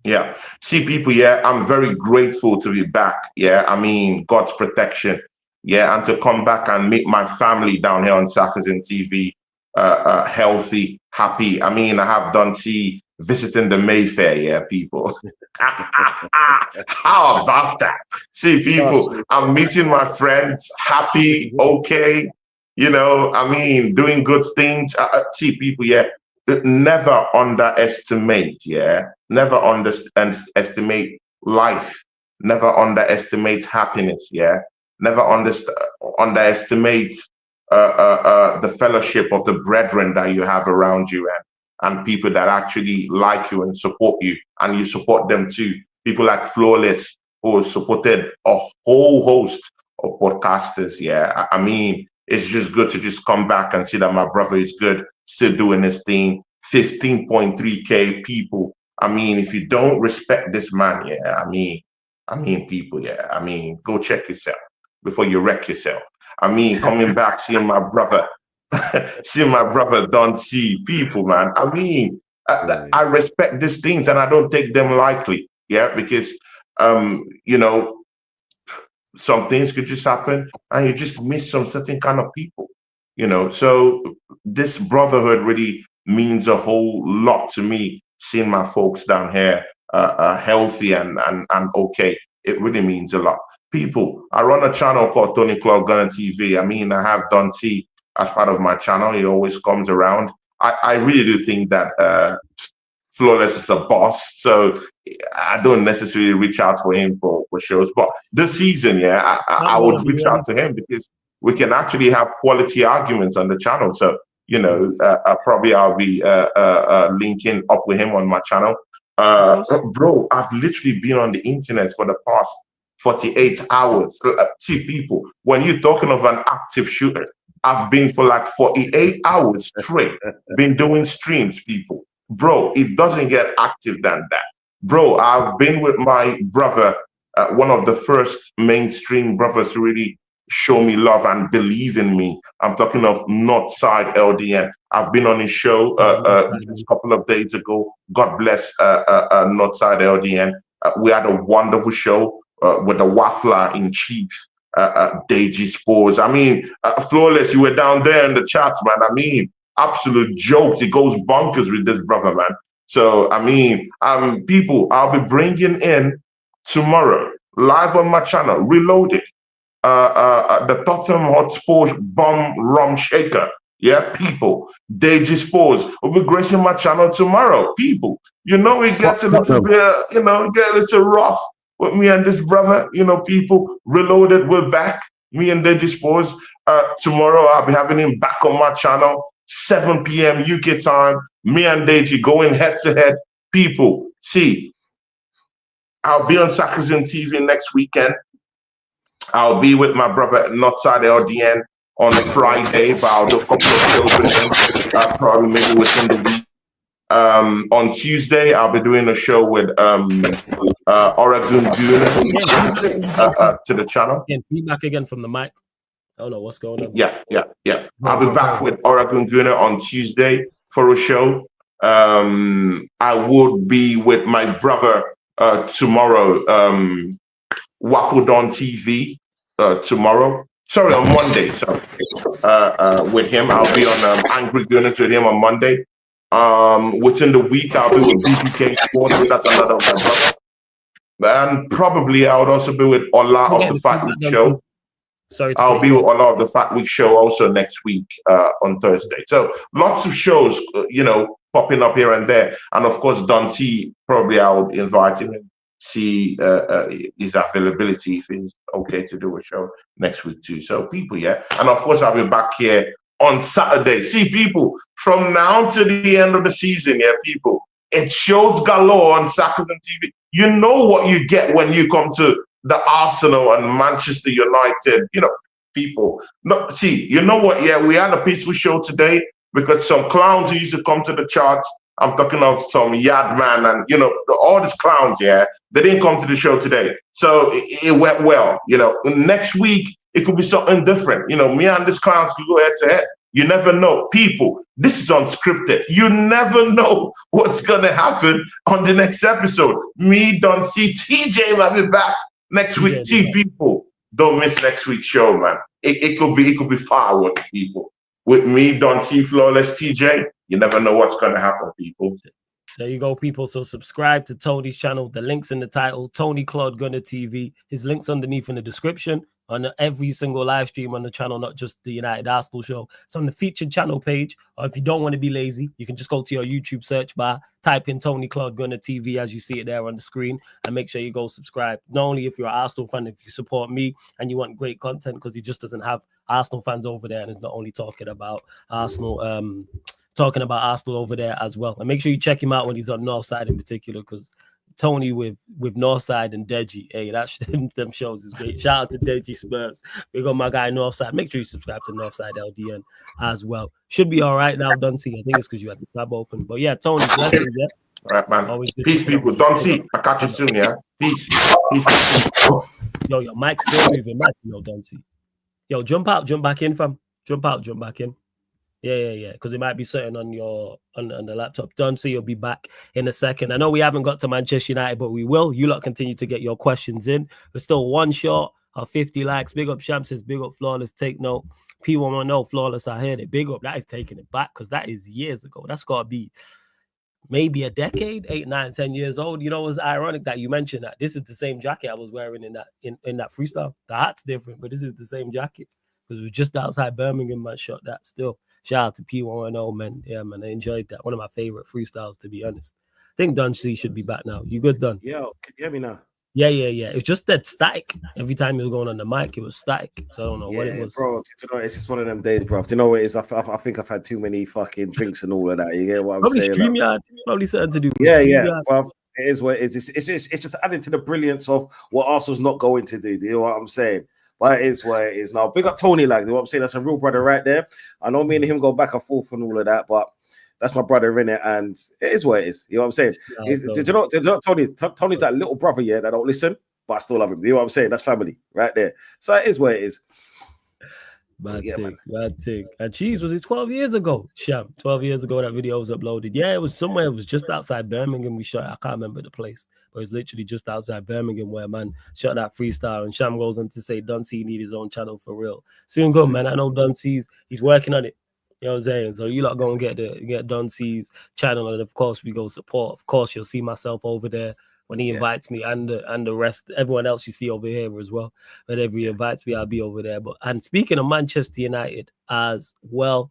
Yeah. See, people, I'm very grateful to be back. I mean, God's protection. And to come back and meet my family down here on Sarcasm TV, healthy, happy. I mean, I have done visiting the Mayfair, people. How about that? See, people, I'm meeting my friends, happy, okay, I mean, doing good things. See, people, never underestimate, never underestimate life, never underestimate happiness, never underestimate the fellowship of the brethren that you have around you, and people that actually like you and support you, and you support them too. People like Flawless, who has supported a whole host of podcasters. I mean, it's just good to just come back and see that my brother is good, still doing his thing. 15.3K people. I mean, if you don't respect this man, I mean, people, I mean, go check yourself before you wreck yourself. I mean, coming back, seeing my brother, don't see people, man. I mean, I respect these things and I don't take them lightly, because, some things could just happen and you just miss some certain kind of people, So this brotherhood really means a whole lot to me, seeing my folks down here healthy and okay. It really means a lot. People, I run a channel called Tony Claude Gunner TV. I mean, I have Don T as part of my channel. He always comes around. I really do think that Flawless is a boss. So I don't necessarily reach out for him for shows. But this season, yeah, I would reach out to him because we can actually have quality arguments on the channel. So, probably I'll be linking up with him on my channel. Bro, I've literally been on the internet for the past 48 hours. See, people, when you're talking of an active shooter, I've been for like 48 hours straight, been doing streams, people. Bro, it doesn't get active than that. Bro, I've been with my brother, one of the first mainstream brothers to really show me love and believe in me. I'm talking of Northside LDN. I've been on his show just a couple of days ago. God bless Northside LDN. We had a wonderful show with the waffler in chief, Deji Spores. I mean, Flawless, you were down there in the chats, man. I mean, absolute jokes. It goes bonkers with this brother, man. So, I mean, people, I'll be bringing in tomorrow, live on my channel, Reloaded, the Tottenham Hotspur bomb rum shaker. Yeah, people, Deji Spores will be gracing my channel tomorrow. People, it gets a little bit, get a little rough with me and this brother. People, Reloaded, we're back. Me and Deji Spores. Tomorrow, I'll be having him back on my channel. 7 p.m. UK time, me and Deji going head to head. People, see, I'll be on Sakazin TV next weekend. I'll be with my brother at Northside LDN on Friday, but I'll do a couple of shows with him, probably maybe within the week. On Tuesday, I'll be doing a show with Oregon to the channel. Feedback again from the mic. I don't know what's going on. Yeah. I'll be back with Oregon Gunner on Tuesday for a show. I would be with my brother tomorrow, Waffle Don TV tomorrow. Sorry, on Monday. So with him, I'll be on Angry Gunners with him on Monday. Within the week, I'll be with BBK Sports. That's another of my brother. And probably I would also be with Ola of the Fat Week Show. I'll be with Ola of the Fat Week Show also next week on Thursday. So lots of shows, popping up here and there. And of course, Don T, probably I would invite him and see his availability if it's okay to do a show next week too. So people, yeah. And of course, I'll be back here on Saturday. See, people, from now to the end of the season, yeah, people, it shows galore on Saturday TV. You know what you get when you come to the Arsenal and Manchester United, people. No, see, you know what? Yeah, we had a peaceful show today because some clowns who used to come to the charts. I'm talking of some Yardman and, all these clowns, yeah, they didn't come to the show today. So it went well. Next week, it could be something different. Me and these clowns could go head to head. You never know. People, this is unscripted. You never know what's going to happen on the next episode. Me, Don C, TJ might be back next week. See, people, don't miss next week's show, man. It could be fireworks, people. With me, Don C, Flawless, TJ, you never know what's going to happen, people. There you go, people. So subscribe to Tony's channel. The link's in the title, Tony Claude Gunner TV. His link's underneath in the description on every single live stream on the channel, not just the United Arsenal show. It's on the featured channel page. Or if you don't want to be lazy, you can just go to your YouTube search bar, type in Tony Claude Gunner TV as you see it there on the screen, and make sure you go subscribe. Not only if you're an Arsenal fan, if you support me and you want great content, because he just doesn't have Arsenal fans over there and is not only talking about Arsenal, over there as well. And make sure you check him out when he's on Northside in particular, because Tony with Northside and Deji, hey, them shows is great. Shout out to Deji Spurs. We got my guy Northside. Make sure you subscribe to Northside LDN as well. Should be all right now, Duncy. I think it's because you had the tab open. But yeah, Tony, blessings, yeah. All right, man. Peace, people. Duncy, I catch you soon, yeah. Peace. Yo, your mic's still moving, man. Yo, Duncy. Yo, jump out, jump back in, fam. Jump out, jump back in. Yeah. Because it might be sitting on the laptop. Done, so you'll be back in a second. I know we haven't got to Manchester United, but we will. You lot continue to get your questions in. We're still one short of 50 likes. Big up Shamsis, big up Flawless. Take note. P110 Flawless. I heard it. Big up. That is taking it back because that is years ago. That's got to be maybe a decade, 8, 9, 10 years old. You know, it's ironic that you mentioned that. This is the same jacket I was wearing in that freestyle. The hat's different, but this is the same jacket because it was just outside Birmingham. Man, shot that still. Shout out to P110, man. Yeah, man, I enjoyed that. One of my favorite freestyles, to be honest. think Duncy should be back now. You good, Dun? Yeah, can you hear me now? Yeah. It's just that static. Every time you were going on the mic, it was static. So I don't know what it was. Bro, it's just one of them days, bro. Do you know what it is? I think I've had too many fucking drinks and all of that. You get what I'm Probably saying? StreamYard. Probably something to do with StreamYard. Bro. It is what it is. It's just adding to the brilliance of what Arsenal's not going to do. Do you know what I'm saying? But it is what it is. Now, big up Tony, like, you know what I'm saying? That's a real brother right there. I know me and him go back and forth and all of that, but that's my brother in it, and it is what it is. You know what I'm saying? Did you know Tony? Tony's that little brother, yeah, that don't listen, but I still love him. You know what I'm saying? That's family right there. So it is what it is. Bad thing. And Cheese, was it 12 years ago? Sham, 12 years ago that video was uploaded. Yeah, it was somewhere. It was just outside Birmingham. We shot. I can't remember the place, but it was literally just outside Birmingham where man shot that freestyle. And Sham goes on to say Duncy need his own channel for real. Soon good, man. I know Duncy's. He's working on it. You know what I'm saying? So you lot go and get Duncy's channel, and of course we go support. Of course you'll see myself over there when he invites me, and the rest, everyone else you see over here as well. Whenever he invites me, I'll be over there. And speaking of Manchester United as well,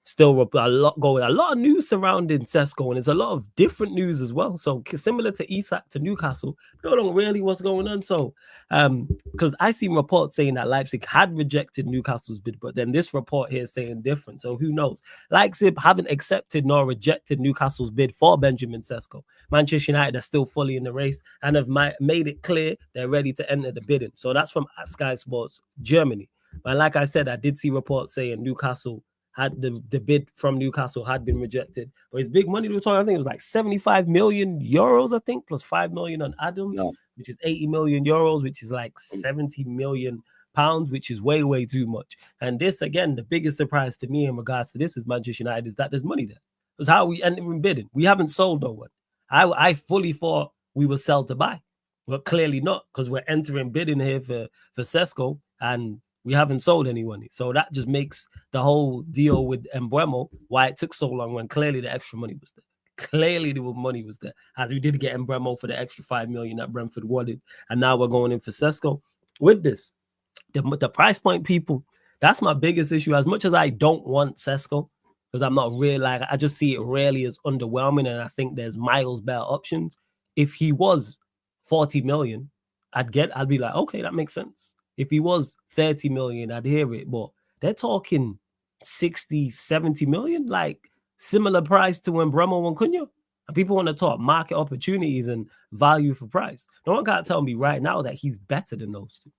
still a lot of news surrounding Sesko, and there's a lot of different news as well. So similar to Isak to Newcastle, people don't really what's going on. So because I seen reports saying that Leipzig had rejected Newcastle's bid, but then this report here is saying different. So who knows? Leipzig haven't accepted nor rejected Newcastle's bid for Benjamin Sesko. Manchester United are still fully in the race and have made it clear they're ready to enter the bidding. So that's from Sky Sports Germany. And like I said, I did see reports saying Newcastle had the bid from Newcastle had been rejected, but it's big money. We're talking, I think it was like 75 million euros, I think, plus 5 million on Adams, which is 80 million euros, which is like 70 million pounds, which is way too much. And this, again, the biggest surprise to me in regards to this is Manchester United is that there's money there. Because how we ended in bidding, we haven't sold no one. I fully thought we would sell to buy, but clearly not, because we're entering bidding here for Sesko, and we haven't sold anyone. So that just makes the whole deal with Mbeumo why it took so long, when clearly the extra money was there. Clearly the money was there, as we did get Mbeumo for the extra 5 million that Brentford wanted. And now we're going in for Sesko. With this, the price point, people, that's my biggest issue. As much as I don't want Sesko, because I'm not really, like, I just see it really as underwhelming, and I think there's miles better options. If he was 40 million, I'd be like, okay, that makes sense. If he was 30 million, I'd hear it. But they're talking 60, 70 million, like similar price to when Mbeumo and Cunha. And people want to talk market opportunities and value for price. No one can't tell me right now that he's better than those two.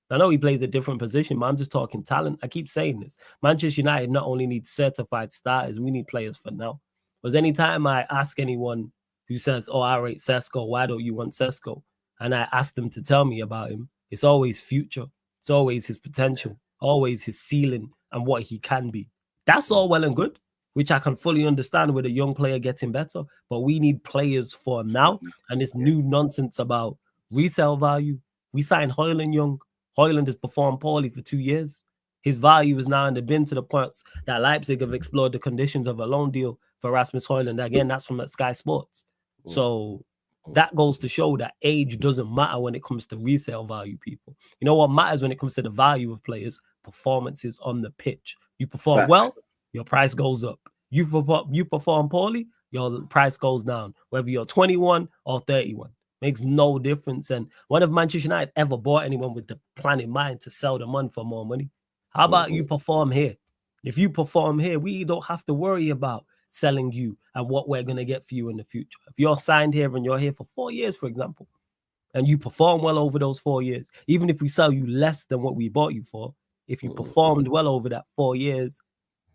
I know he plays a different position, but I'm just talking talent. I keep saying this. Manchester United not only needs certified starters, we need players for now. Because anytime I ask anyone who says, oh, I rate Sesko, why don't you want Sesko? And I ask them to tell me about him, it's always future. It's always his potential, always his ceiling and what he can be. That's all well and good, which I can fully understand with a young player getting better. But we need players for now. And this new nonsense about resale value. We signed Højlund young. Højlund has performed poorly for 2 years. His value is now in the bin to the point that Leipzig have explored the conditions of a loan deal for Rasmus Højlund. Again, that's from Sky Sports. So that goes to show that age doesn't matter when it comes to resale value, people. You know what matters when it comes to the value of players? Performances on the pitch. You perform well, your price goes up. You perform poorly, your price goes down. Whether you're 21 or 31. Makes no difference. And when have Manchester United ever bought anyone with the plan in mind to sell them on for more money? How about you perform here? If you perform here, we don't have to worry about selling you and what we're going to get for you in the future. If you're signed here and you're here for 4 years, for example, and you perform well over those 4 years, even if we sell you less than what we bought you for, if you performed well over that 4 years,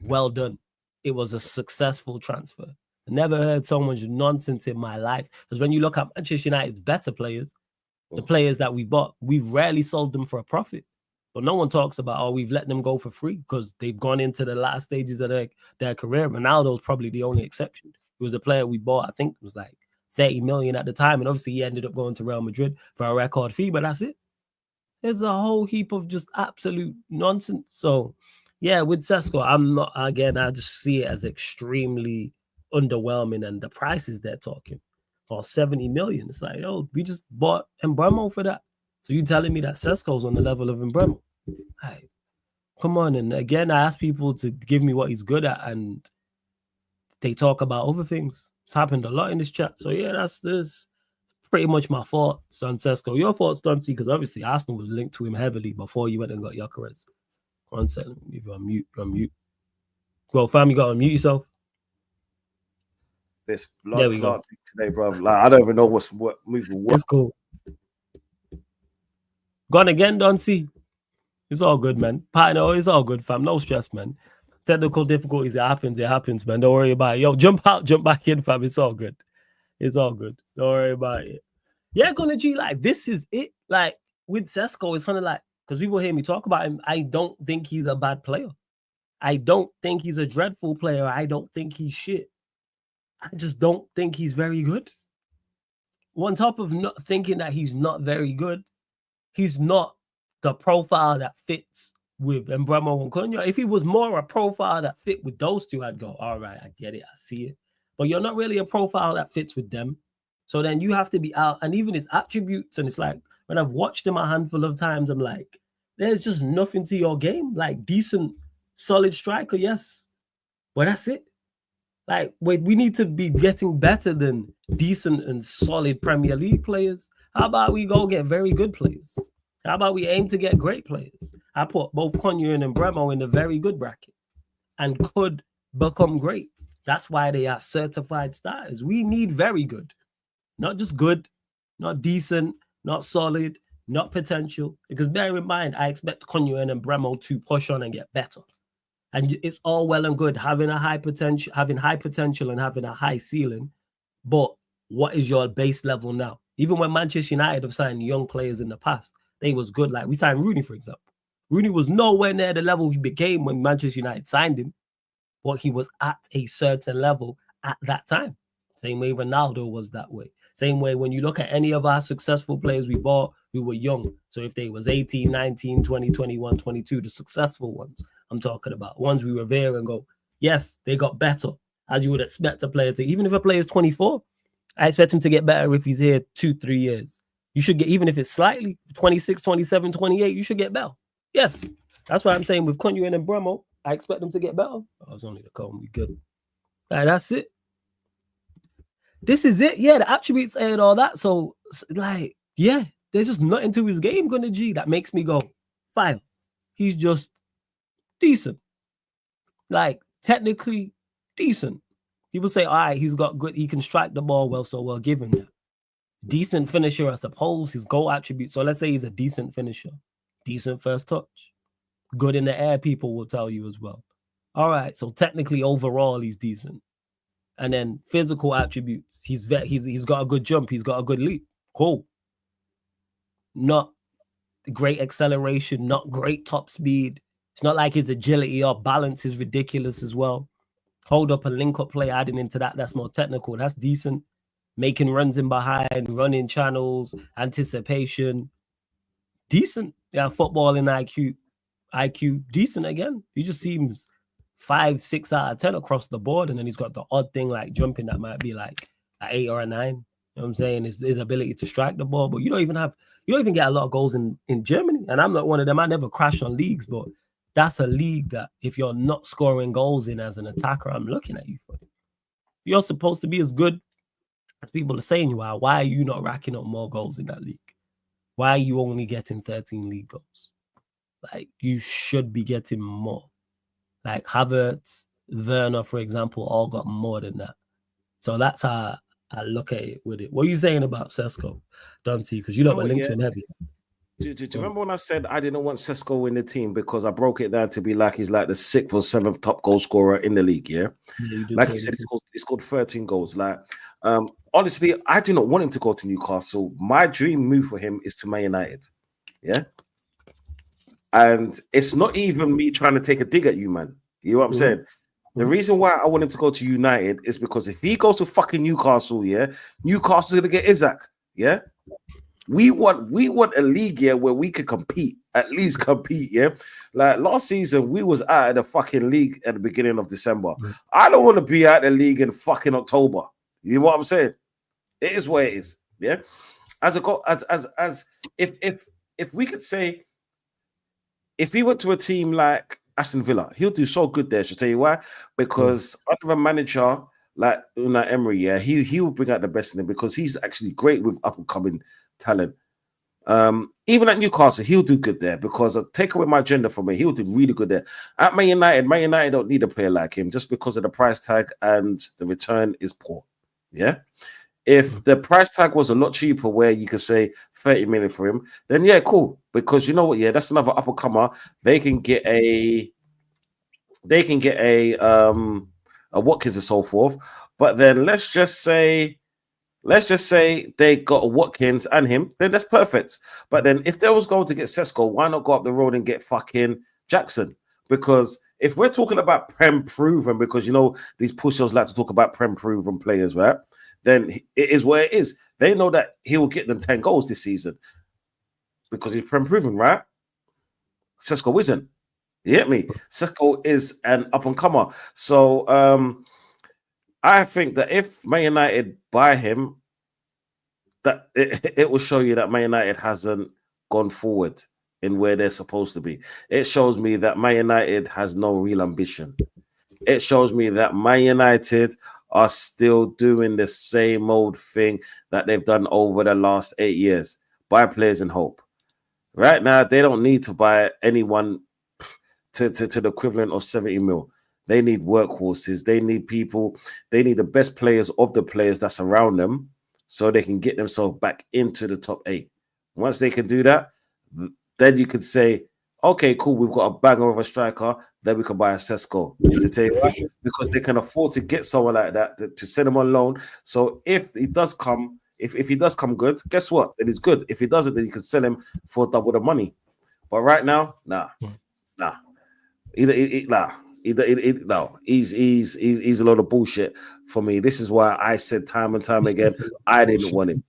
well done. It was a successful transfer. I never heard so much nonsense in my life. Because when you look at Manchester United's better players, the players that we bought, we've rarely sold them for a profit. But no one talks about, oh, we've let them go for free because they've gone into the last stages of their career. Ronaldo's probably the only exception. He was a player we bought, I think it was like 30 million at the time. And obviously he ended up going to Real Madrid for a record fee, but that's it. There's a whole heap of just absolute nonsense. So, yeah, with Sesko, I just see it as extremely underwhelming. And the prices they're talking, or 70 million. It's like, oh, we just bought Mbeumo for that. So you telling me that Sesko's on the level of Mbeumo? Hey, come on. And again, I ask people to give me what he's good at, and they talk about other things. It's happened a lot in this chat. So yeah, that's pretty much my thoughts on Sesko. Your thoughts, Dante, because obviously Arsenal was linked to him heavily before you went and got Gyökeres. One second, if you're on mute, you're on mute. Well, fam, you got to unmute yourself. This There we go. today, bro. Like, I don't even know what moving. It's cool. Gone again, Dante. It's all good, man. Partner, it's all good, fam. No stress, man. Technical difficulties, it happens, man. Don't worry about it. Yo, jump out, jump back in, fam. It's all good. It's all good. Don't worry about it. Yeah, gonna G, like, this is it. Like, with Sesko, it's kind of like, because people hear me talk about him, I don't think he's a bad player. I don't think he's a dreadful player. I don't think he's shit. I just don't think he's very good. On top of not thinking that he's not very good, he's not the profile that fits with Mbeumo and Cunha. If he was more a profile that fit with those two, I'd go, all right, I get it, I see it. But you're not really a profile that fits with them. So then you have to be out. And even his attributes, and it's like, when I've watched him a handful of times, I'm like, there's just nothing to your game. Like, decent, solid striker, yes. But that's it. Like, wait, we need to be getting better than decent and solid Premier League players. How about we go get very good players? How about we aim to get great players? I put both Cunha and Mbeumo in the very good bracket and could become great. That's why they are certified starters. We need very good. Not just good, not decent, not solid, not potential. Because bear in mind, I expect Cunha and Mbeumo to push on and get better. And it's all well and good having high potential and having a high ceiling. But what is your base level now? Even when Manchester United have signed young players in the past, they was good. Like we signed Rooney, for example. Rooney was nowhere near the level he became when Manchester United signed him, but he was at a certain level at that time. Same way Ronaldo was that way. Same way when you look at any of our successful players we bought who were young. So if they was 18, 19, 20, 21, 22, the successful ones I'm talking about, ones we revere and go, yes, they got better, as you would expect a player to. Even if a player is 24, I expect him to get better if he's here 2-3 years. You should get, even if it's slightly, 26, 27, 28, you should get better. Yes. That's why I'm saying with Cunha and Mbeumo, I expect them to get better. Oh, it's only the comb. We good. Like, that's it. This is it. Yeah, the attributes and all that. So, like, yeah, there's just nothing to his game, Gunnar G, that makes me go, fine. He's just decent. Like, technically decent. People say, all right, he's got good, he can strike the ball well, so we'll give him that. Decent finisher, I suppose, his goal attribute. So let's say he's a decent finisher. Decent first touch. Good in the air, people will tell you as well. All right, so technically overall, he's decent. And then physical attributes. He's got a good jump. He's got a good leap. Cool. Not great acceleration, not great top speed. It's not like his agility or balance is ridiculous as well. Hold up and link up play, adding into that, that's more technical. That's decent. Making runs in behind, running channels, anticipation. Decent. Yeah, footballing IQ, decent again. He just seems 5, 6 out of 10 across the board. And then he's got the odd thing like jumping that might be like an 8 or a 9. You know what I'm saying? His ability to strike the ball. But you don't even get a lot of goals in Germany. And I'm not one of them. I never crash on leagues, but that's a league that if you're not scoring goals in as an attacker, I'm looking at you for it. You're supposed to be as good as people are saying you are. Why are you not racking up more goals in that league? Why are you only getting 13 league goals? Like, you should be getting more. Like Havertz, Werner, for example, all got more than that. So that's how I look at it with it. What are you saying about Sesko, Dante? Because you know we're linked to him heavy. Do you remember when I said I didn't want Sesko in the team because I broke it down to be like he's like the 6th or 7th top goal scorer in the league, yeah? Like you said, he scored 13 goals. Like, honestly, I do not want him to go to Newcastle. My dream move for him is to Man United, yeah? And it's not even me trying to take a dig at you, man. You know what I'm saying? The reason why I want him to go to United is because if he goes to fucking Newcastle, yeah, Newcastle's gonna get Isaac, yeah? We want a league here where we could compete, at least compete, yeah? Like last season, we was out of the fucking league at the beginning of December. I don't want to be out of the league in fucking October. You know what I'm saying? It is what it is, yeah? If we could say, if he went to a team like Aston Villa, he'll do so good there. Should I tell you why? Because under a manager like Unai Emery, yeah, he will bring out the best in him because he's actually great with up and coming talent. Even at Newcastle, he'll do good there because take away my agenda from me, he'll do really good there. At Man United don't need a player like him just because of the price tag and the return is poor. Yeah. If the price tag was a lot cheaper, where you could say 30 million for him, then yeah, cool. Because you know what? Yeah, that's another up and comer. They can get a Watkins and so forth. But then let's just say they got a Watkins and him, then that's perfect. But then if they was going to get Sesko, why not go up the road and get fucking Jackson? Because if we're talking about Prem proven, because you know these pushers like to talk about Prem proven players, right? Then it is where it is. They know that he will get them 10 goals this season because he's Prem proven, right? Sesko isn't. You get me? Sesko is an up and comer. So I think that if Man United buy him, that it will show you that Man United hasn't gone forward in where they're supposed to be. It shows me that Man United has no real ambition. It shows me that Man United are still doing the same old thing that they've done over the last 8 years. Buy players and hope. Right now, they don't need to buy anyone to the equivalent of 70 mil. They need workhorses. They need people. They need the best players of the players that's around them so they can get themselves back into the top 8. Once they can do that, then you could say, okay, cool, we've got a banger of a striker, then we can buy a Sesko. Because they can afford to get someone like that to send him on loan. So if he does come, if he does come good, guess what? Then he's good. If he doesn't, then you can sell him for double the money. But right now, nah. No. He's a lot of bullshit for me. This is why I said time and time again, I didn't want him.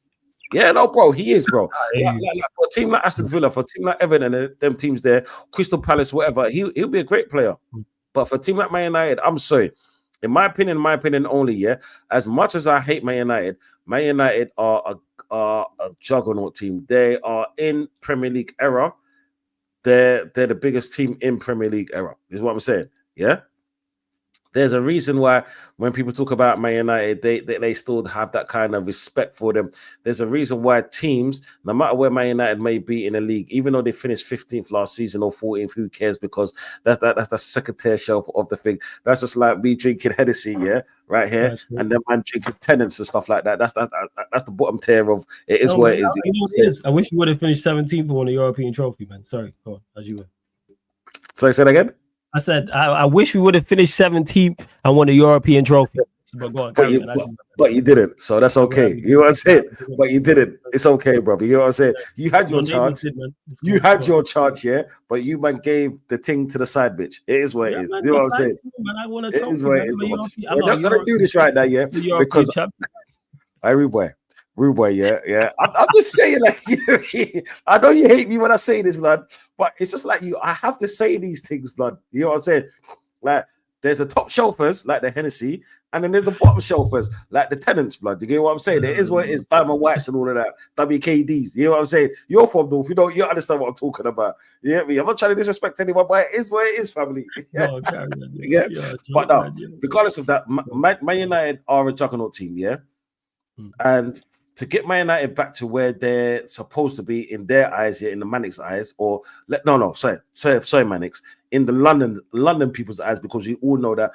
Yeah, no, bro, he is, bro. Like, for a team like Aston Villa, for a team like Everton and them teams there, Crystal Palace, whatever, he'll be a great player. But for a team like Man United, I'm sorry. In my opinion only, yeah, as much as I hate Man United are a juggernaut team. They are in Premier League era. They're the biggest team in Premier League era, is what I'm saying. Yeah. There's a reason why when people talk about Man United, they still have that kind of respect for them. There's a reason why teams, no matter where Man United may be in the league, even though they finished 15th last season or 14th, who cares? Because that's the second tier shelf of the thing. That's just like me drinking Hennessy, yeah, right here, and then man drinking Tennants and stuff like that. That's the bottom tier of it. Is where it is. You know what it is. I wish you would have finished 17th for one of the European trophy, man. Sorry, go on, as you were. Sorry, say that again. I said, I wish we would have finished 17th and won a European trophy. But go on, but you didn't, so that's okay. You know what I'm saying? But you didn't. It's okay, brother. You know what I'm saying? You had your chance. You had your chance, yeah. But you man gave the thing to the side, bitch. It is what it is. You know what I'm saying? It is what it is. We're not gonna do this right now, yeah. Because Rude boy, yeah. I'm just saying, like, I know you hate me when I say this, blood, but it's just like I have to say these things, blood. You know what I'm saying? Like, there's the top shelfers, like the Hennessy, and then there's the bottom shelfers, like the Tennants, blood. You get what I'm saying? It is what it is. Diamond Whites and all of that. WKDs. You know what I'm saying? You're from North. You understand what I'm talking about. You get me? I'm not trying to disrespect anyone, but it is what it is, family. Yeah. But no, regardless of that, Man United are a juggernaut team, yeah? And to get Man United back to where they're supposed to be in their eyes, in the Mannix eyes, or sorry, Mannix, in the London people's eyes, because we all know that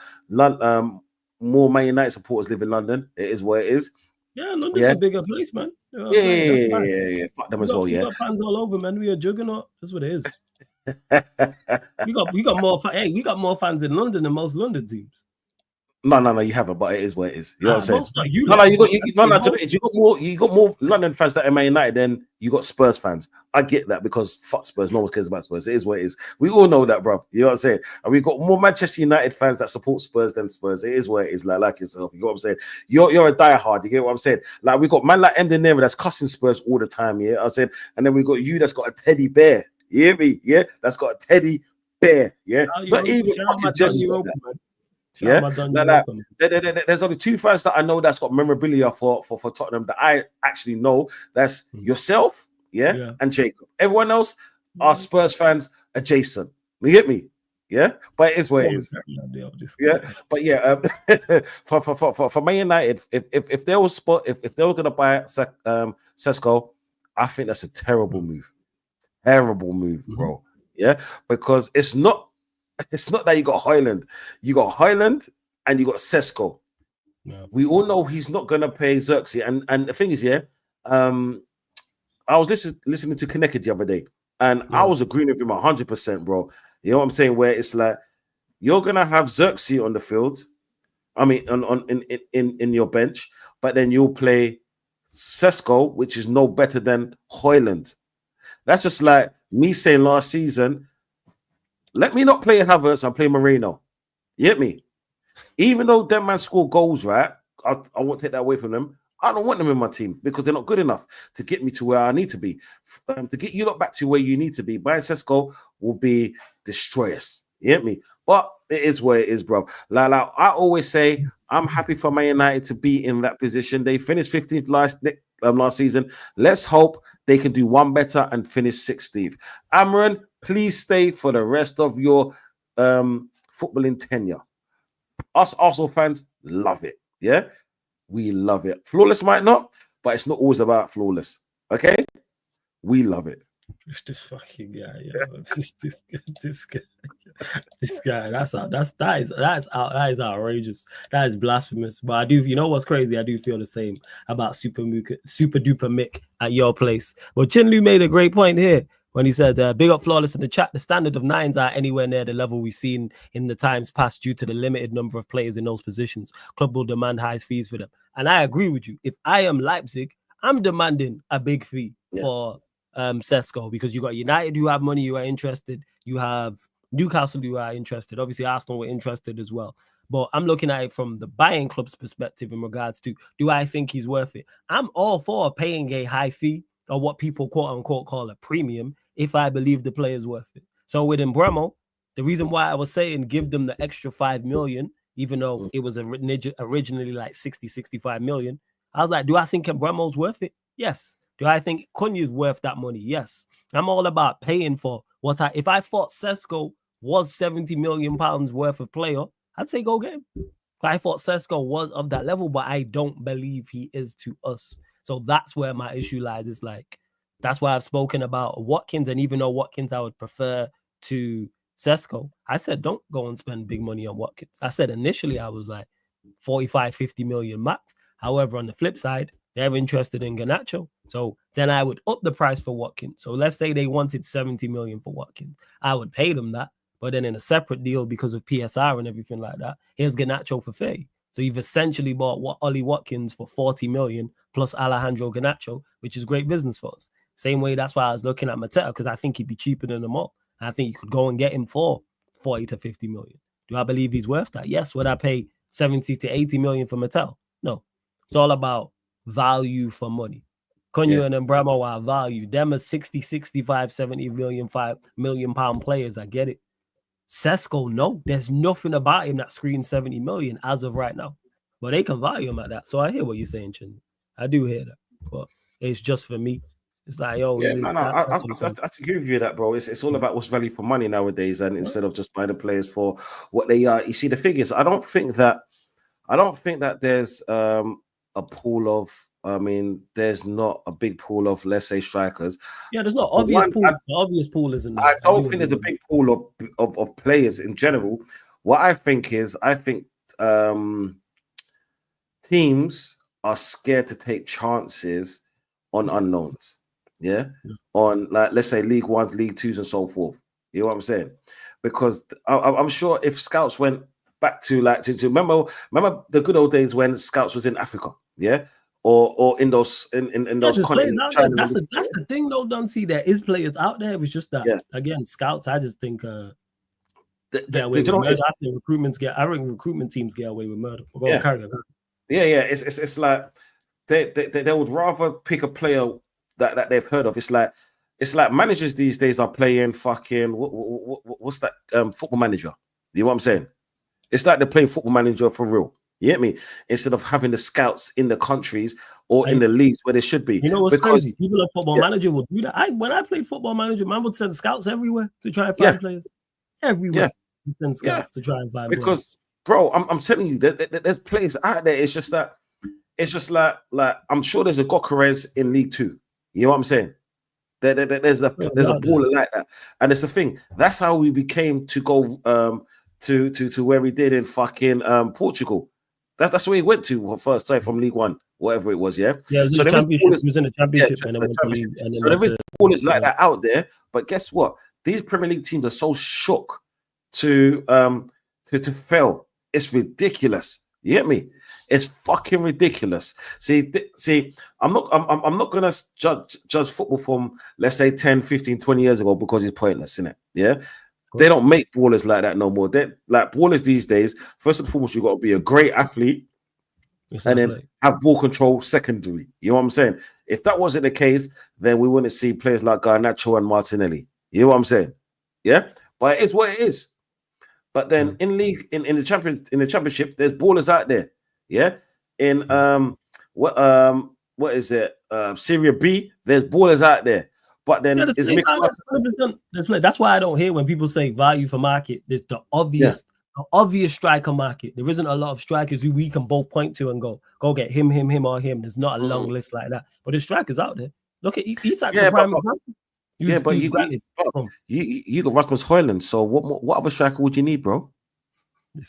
more Man United supporters live in London. It is where it is. Yeah, London's a bigger place, man. You know yeah. Fuck them as well. We got fans all over, man. We are juggernaut. That's what it is. we got more. Hey, we got more fans in London than most London teams. No, you haven't, but it is what it is. You know what I'm saying? You got more London fans that are Man United than you got Spurs fans. I get that because fuck Spurs, no one cares about Spurs. It is what it is. We all know that, bro. You know what I'm saying? And we got more Manchester United fans that support Spurs than Spurs. It is what it is. Like yourself. You know what I'm saying? You're a diehard. You get what I'm saying? Like we got man like Emden that's cussing Spurs all the time. Yeah, I'm saying, and then we got you that's got a teddy bear. You hear me? Yeah, that's got a teddy bear. Yeah, not even fucking just. Yeah, there's only two fans that I know that's got memorabilia for Tottenham that I actually know. That's yourself, and Jacob. Everyone else are Spurs fans adjacent. You get me? Yeah, but it is what it is. Yeah, but yeah, for Man United, if they were going to buy Sesko, I think that's a terrible move. Terrible move, bro. Yeah, because it's not that you got Højlund and you got Sesko. Yeah. We all know he's not going to pay Xerxes, and the thing is, I was listening to Connected the other day, and I was agreeing with him 100%, bro. You know what I'm saying? Where it's like you're gonna have Xerxes on the field, I mean, in your bench, but then you'll play Sesko, which is no better than Højlund. That's just like me saying last season, let me not play Havertz and play Moreno. You get me? Even though them man score goals, right? I won't take that away from them. I don't want them in my team because they're not good enough to get me to where I need to be. To get you lot back to where you need to be, buying Sesko will be destroyous. You get me? But it is what it is, bro. Like I always say, I'm happy for Man United to be in that position. They finished 15th last season. Let's hope they can do one better and finish 16th. Amran, please stay for the rest of your footballing tenure. Us Arsenal fans love it. Yeah, we love it. Flawless might not, but it's not always about flawless. Okay, we love it. This fucking guy, this guy. That is outrageous. That is blasphemous. But I do, you know what's crazy? I do feel the same about Super Duper Mick at your place. Well, Chinlu made a great point here when he said, big up Flawless in the chat. The standard of nines are anywhere near the level we've seen in the times past due to the limited number of players in those positions. Club will demand high fees for them. And I agree with you. If I am Leipzig, I'm demanding a big fee for Sesko, because you got United who have money, you are interested. You have Newcastle who are interested. Obviously, Arsenal were interested as well. But I'm looking at it from the buying club's perspective in regards to, do I think he's worth it? I'm all for paying a high fee, or what people quote unquote call a premium, if I believe the player is worth it. So with Mbeumo, the reason why I was saying give them the extra 5 million, even though it was originally like 65 million, I was like, do I think Mbeumo's worth it? Yes. Do I think Cunha's worth that money? Yes. I'm all about paying for what if I thought Sesko was 70 million pounds worth of player, I'd say go get him. I thought Sesko was of that level, but I don't believe he is to us. So that's where my issue lies. It's like, that's why I've spoken about Watkins, and even though Watkins I would prefer to Sesko, I said don't go and spend big money on Watkins. I said initially I was like 45, 50 million max. However, on the flip side, they're interested in Garnacho. So then I would up the price for Watkins. So let's say they wanted 70 million for Watkins. I would pay them that. But then in a separate deal, because of PSR and everything like that, here's Garnacho for 30. So you've essentially bought Ollie Watkins for 40 million plus Alejandro Garnacho, which is great business for us. Same way, that's why I was looking at Mateta, because I think he'd be cheaper than them all. And I think you could go and get him for 40 to 50 million. Do I believe he's worth that? Yes. Would I pay 70 to 80 million for Mattel? No. It's all about value for money. Cunha and Mbeumo are value. Them are 60, 65, 70 million, £5 million players. I get it. Sesko, no. There's nothing about him that screens 70 million as of right now. But they can value him at that. So I hear what you're saying, Chin. I do hear that. But it's just for me. It's like, yo, I agree with you that, bro. It's all about what's value for money nowadays, and instead of just buying the players for what they are. You see, the thing is, I don't think that there's a pool of, there's not a big pool of, let's say, strikers. Yeah, there's not obvious pool. The obvious pool isn't. I don't think there's a big pool of players in general. What I think is, teams are scared to take chances on unknowns. Yeah, on, like, let's say League Ones, League Twos, and so forth. You know what I'm saying? Because I'm sure if scouts went back to remember the good old days when scouts was in Africa, or in those continents. That's the thing, though. Don't see there is players out there. It's just that again, scouts. I just think I think recruitment teams get away with murder. It's like they would rather pick a player that they've heard of. It's like managers these days are playing fucking what's that Football Manager. You know what I'm saying? It's like they're playing Football Manager for real. You get me? Instead of having the scouts in the countries or in the leagues where they should be. You know what's crazy? People at Football Manager will do that. When I played Football Manager, man would send scouts everywhere to try and find players. Everywhere. Yeah, to try and find because bro, I'm telling you that there's players out there. It's just like I'm sure there's a Gyökeres in League Two. You know what I'm saying? There's a baller like that, and it's the thing. That's how we became to go to where we did in fucking Portugal. That's where he went to first, sorry, from League One, whatever it was. Yeah. Yeah, so there was in the championship, and then went to league, and then so there is ballers like that out there. But guess what? These Premier League teams are so shook to fail. It's ridiculous. You get me? It's fucking ridiculous. See, I'm not gonna judge football from, let's say, 10, 15, 20 years ago because it's pointless, isn't it? Yeah. They don't make ballers like that no more. They're like ballers these days. First and foremost, you got to be a great athlete, and then have ball control secondary. You know what I'm saying? If that wasn't the case, then we wouldn't see players like Garnacho and Martinelli. You know what I'm saying? Yeah, but it is what it is. But then in the championship, there's ballers out there. Yeah, in what is it? Serie B, there's ballers out there. But then that's why I don't hear when people say value for market. There's the obvious striker market. There isn't a lot of strikers who we can both point to and go get him, or him. There's not a long list like that. But there's strikers out there. Look at Isak's a prime example. You got Rasmus Højlund. So what other striker would you need, bro?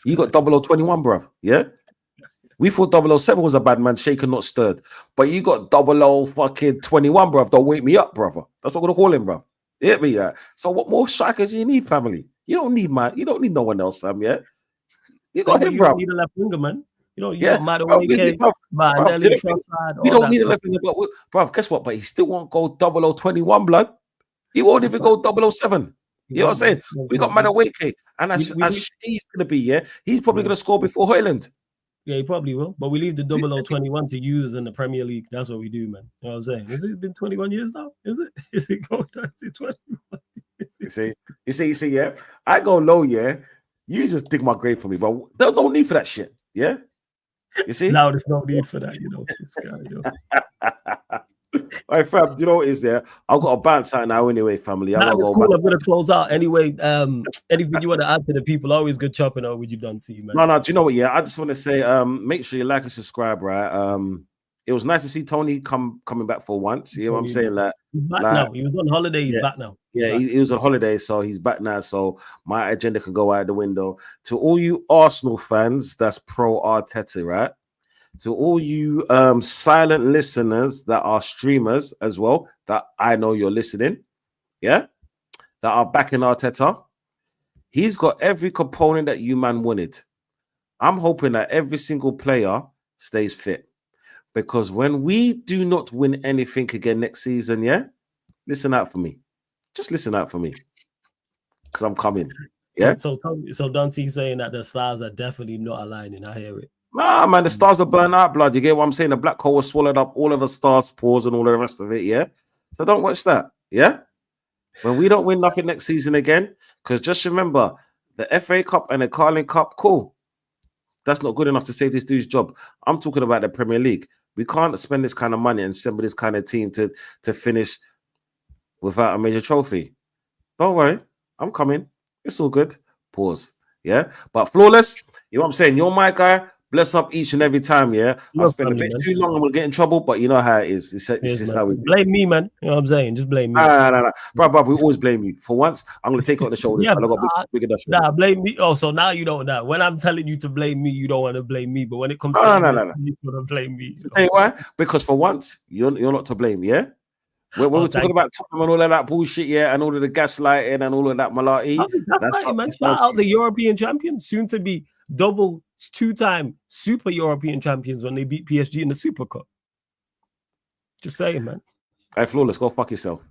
You got 0021, bro. Yeah. We thought 007 was a bad man, shaken, not stirred. But you got 0021, bro. Don't wake me up, brother. That's what we're gonna call him, bro. You hit me, yeah. So what more strikers do you need, family? You don't need no one else, fam. Yeah. You got him, bro. You need a left winger, man. You know, don't need a left winger, but bro, guess what? But he still won't go 0021, blood. He won't even go 007. You know what I'm saying? We got Madueke, and as he's gonna be, yeah, he's probably gonna score before Højlund. Yeah, he probably will. But we leave the 0021 to use in the Premier League. That's what we do, man. You know what I'm saying? Has it been 21 years now? Is it? Is it going down to 21? You see, yeah. I go low, yeah. You just dig my grave for me, but there's no need for that shit. Yeah. You see? No, there's no need for that, you know. This guy, you know. All right, fam, do you know what is there? I've got a bounce out now anyway, family. Cool. I'm going to close out anyway. Anything you want to add to the people? Always good chopping out with you, done, see, man. No, do you know what? Yeah, I just want to say, make sure you like and subscribe, right? It was nice to see Tony coming back for once. You know what I'm saying? Like, he's back now. He was on holiday. He's back now. He was on holiday, so he's back now. So my agenda can go out the window. To all you Arsenal fans, that's pro Arteta, right? To all you silent listeners that are streamers as well, that I know you're listening, yeah, that are backing Arteta, he's got every component that you man wanted. I'm hoping that every single player stays fit, because when we do not win anything again next season, yeah, listen out for me. Just listen out for me, because I'm coming. Yeah. So Dante saying that the stars are definitely not aligning. I hear it. Nah, man, the stars are burnt out, blood. You get what I'm saying? The black hole was swallowed up all of the stars, pores, and all the rest of it, yeah? So don't watch that, yeah? When we don't win nothing next season again, because just remember, the FA Cup and the Carling Cup, cool. That's not good enough to save this dude's job. I'm talking about the Premier League. We can't spend this kind of money and send this kind of team to finish without a major trophy. Don't worry, I'm coming. It's all good. Pause, yeah? But Flawless, you know what I'm saying? You're my guy. Bless up each and every time, yeah. I spend a bit too long and we'll get in trouble, but you know how it is. It's just how we do. Blame me, man. You know what I'm saying? Just blame me. No. Bro, we always blame you. For once, I'm going to take it on the shoulders. Blame me. Oh, so now you don't know. When I'm telling you to blame me, you don't want to blame me. But when it comes to you want to blame me. Tell you why? Because for once, you're not to blame, yeah? When we're talking about Tottenham and all of that bullshit, yeah, and all of the gaslighting and all of that malarkey. That's right, man. Shout out the European champions, soon to be double 2-time Super European champions when they beat PSG in the Super Cup. Just saying, man. Hey, Flawless, go fuck yourself.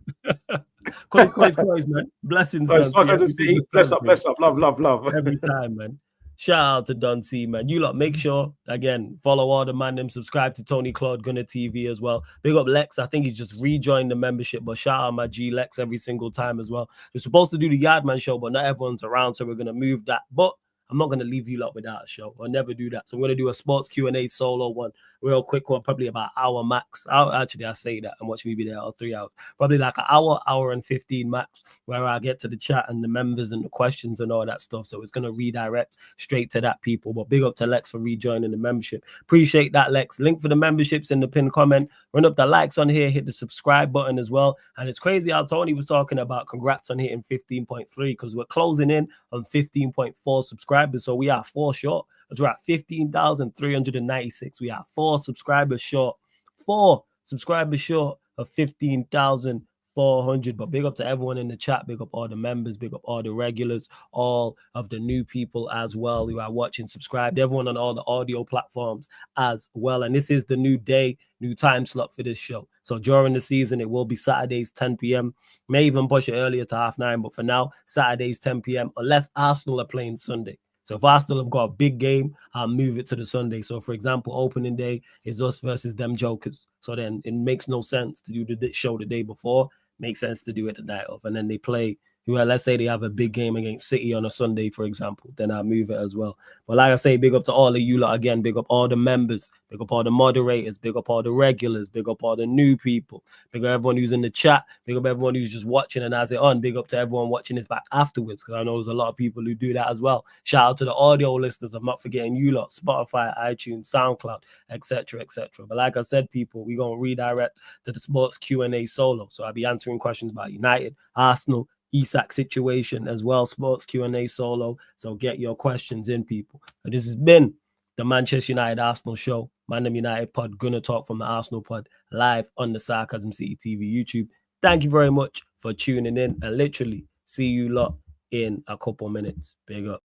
Coins, man. Blessings. Bless up. Love. Every time, man. Shout out to Don C, man. You lot, make sure, again, follow all the man them, subscribe to Tony Claude Gunner TV as well. Big up Lex. I think he's just rejoined the membership, but shout out my G Lex every single time as well. We're supposed to do the Yardman show, but not everyone's around, so we're going to move that. But I'm not going to leave you lot without a show. I'll never do that. So I'm going to do a sports Q&A solo one, real quick one, probably about an hour max. I say that and watch me be there for 3 hours. Probably like an hour and 15 max, where I get to the chat and the members and the questions and all that stuff. So it's going to redirect straight to that, people. But big up to Lex for rejoining the membership. Appreciate that, Lex. Link for the memberships in the pinned comment. Run up the likes on here, hit the subscribe button as well. And it's crazy how Tony was talking about congrats on hitting 15.3, because we're closing in on 15.4 subscribers. So we are 4 short. We're at 15,396. We are 4 subscribers short. 4 subscribers short of 15,400. But big up to everyone in the chat. Big up all the members. Big up all the regulars. All of the new people as well who are watching, subscribed. Everyone on all the audio platforms as well. And this is the new day, new time slot for this show. So during the season, it will be Saturdays, 10 p.m. May even push it earlier to 9:30. But for now, Saturdays, 10 p.m. unless Arsenal are playing Sunday. So if Arsenal have got a big game, I'll move it to the Sunday. So, for example, opening day is us versus them Jokers. So then it makes no sense to do the show the day before. Makes sense to do it the night of. And then they play, let's say they have a big game against City on a Sunday, for example. Then I'll move it as well. But like I say, big up to all of you lot again. Big up all the members. Big up all the moderators. Big up all the regulars. Big up all the new people. Big up everyone who's in the chat. Big up everyone who's just watching and has it on. Big up to everyone watching this back afterwards, because I know there's a lot of people who do that as well. Shout out to the audio listeners. I'm not forgetting you lot. Spotify, iTunes, SoundCloud, etc., etc. But like I said, people, we're going to redirect to the sports Q&A solo. So I'll be answering questions about United, Arsenal, Isak situation as well, sports Q&A solo. So get your questions in, people. And this has been the Manchester United Arsenal show. Man United pod, gonna talk from the Arsenal pod, live on the Sarcasm City TV YouTube. Thank you very much for tuning in, and literally see you lot in a couple minutes. Big up.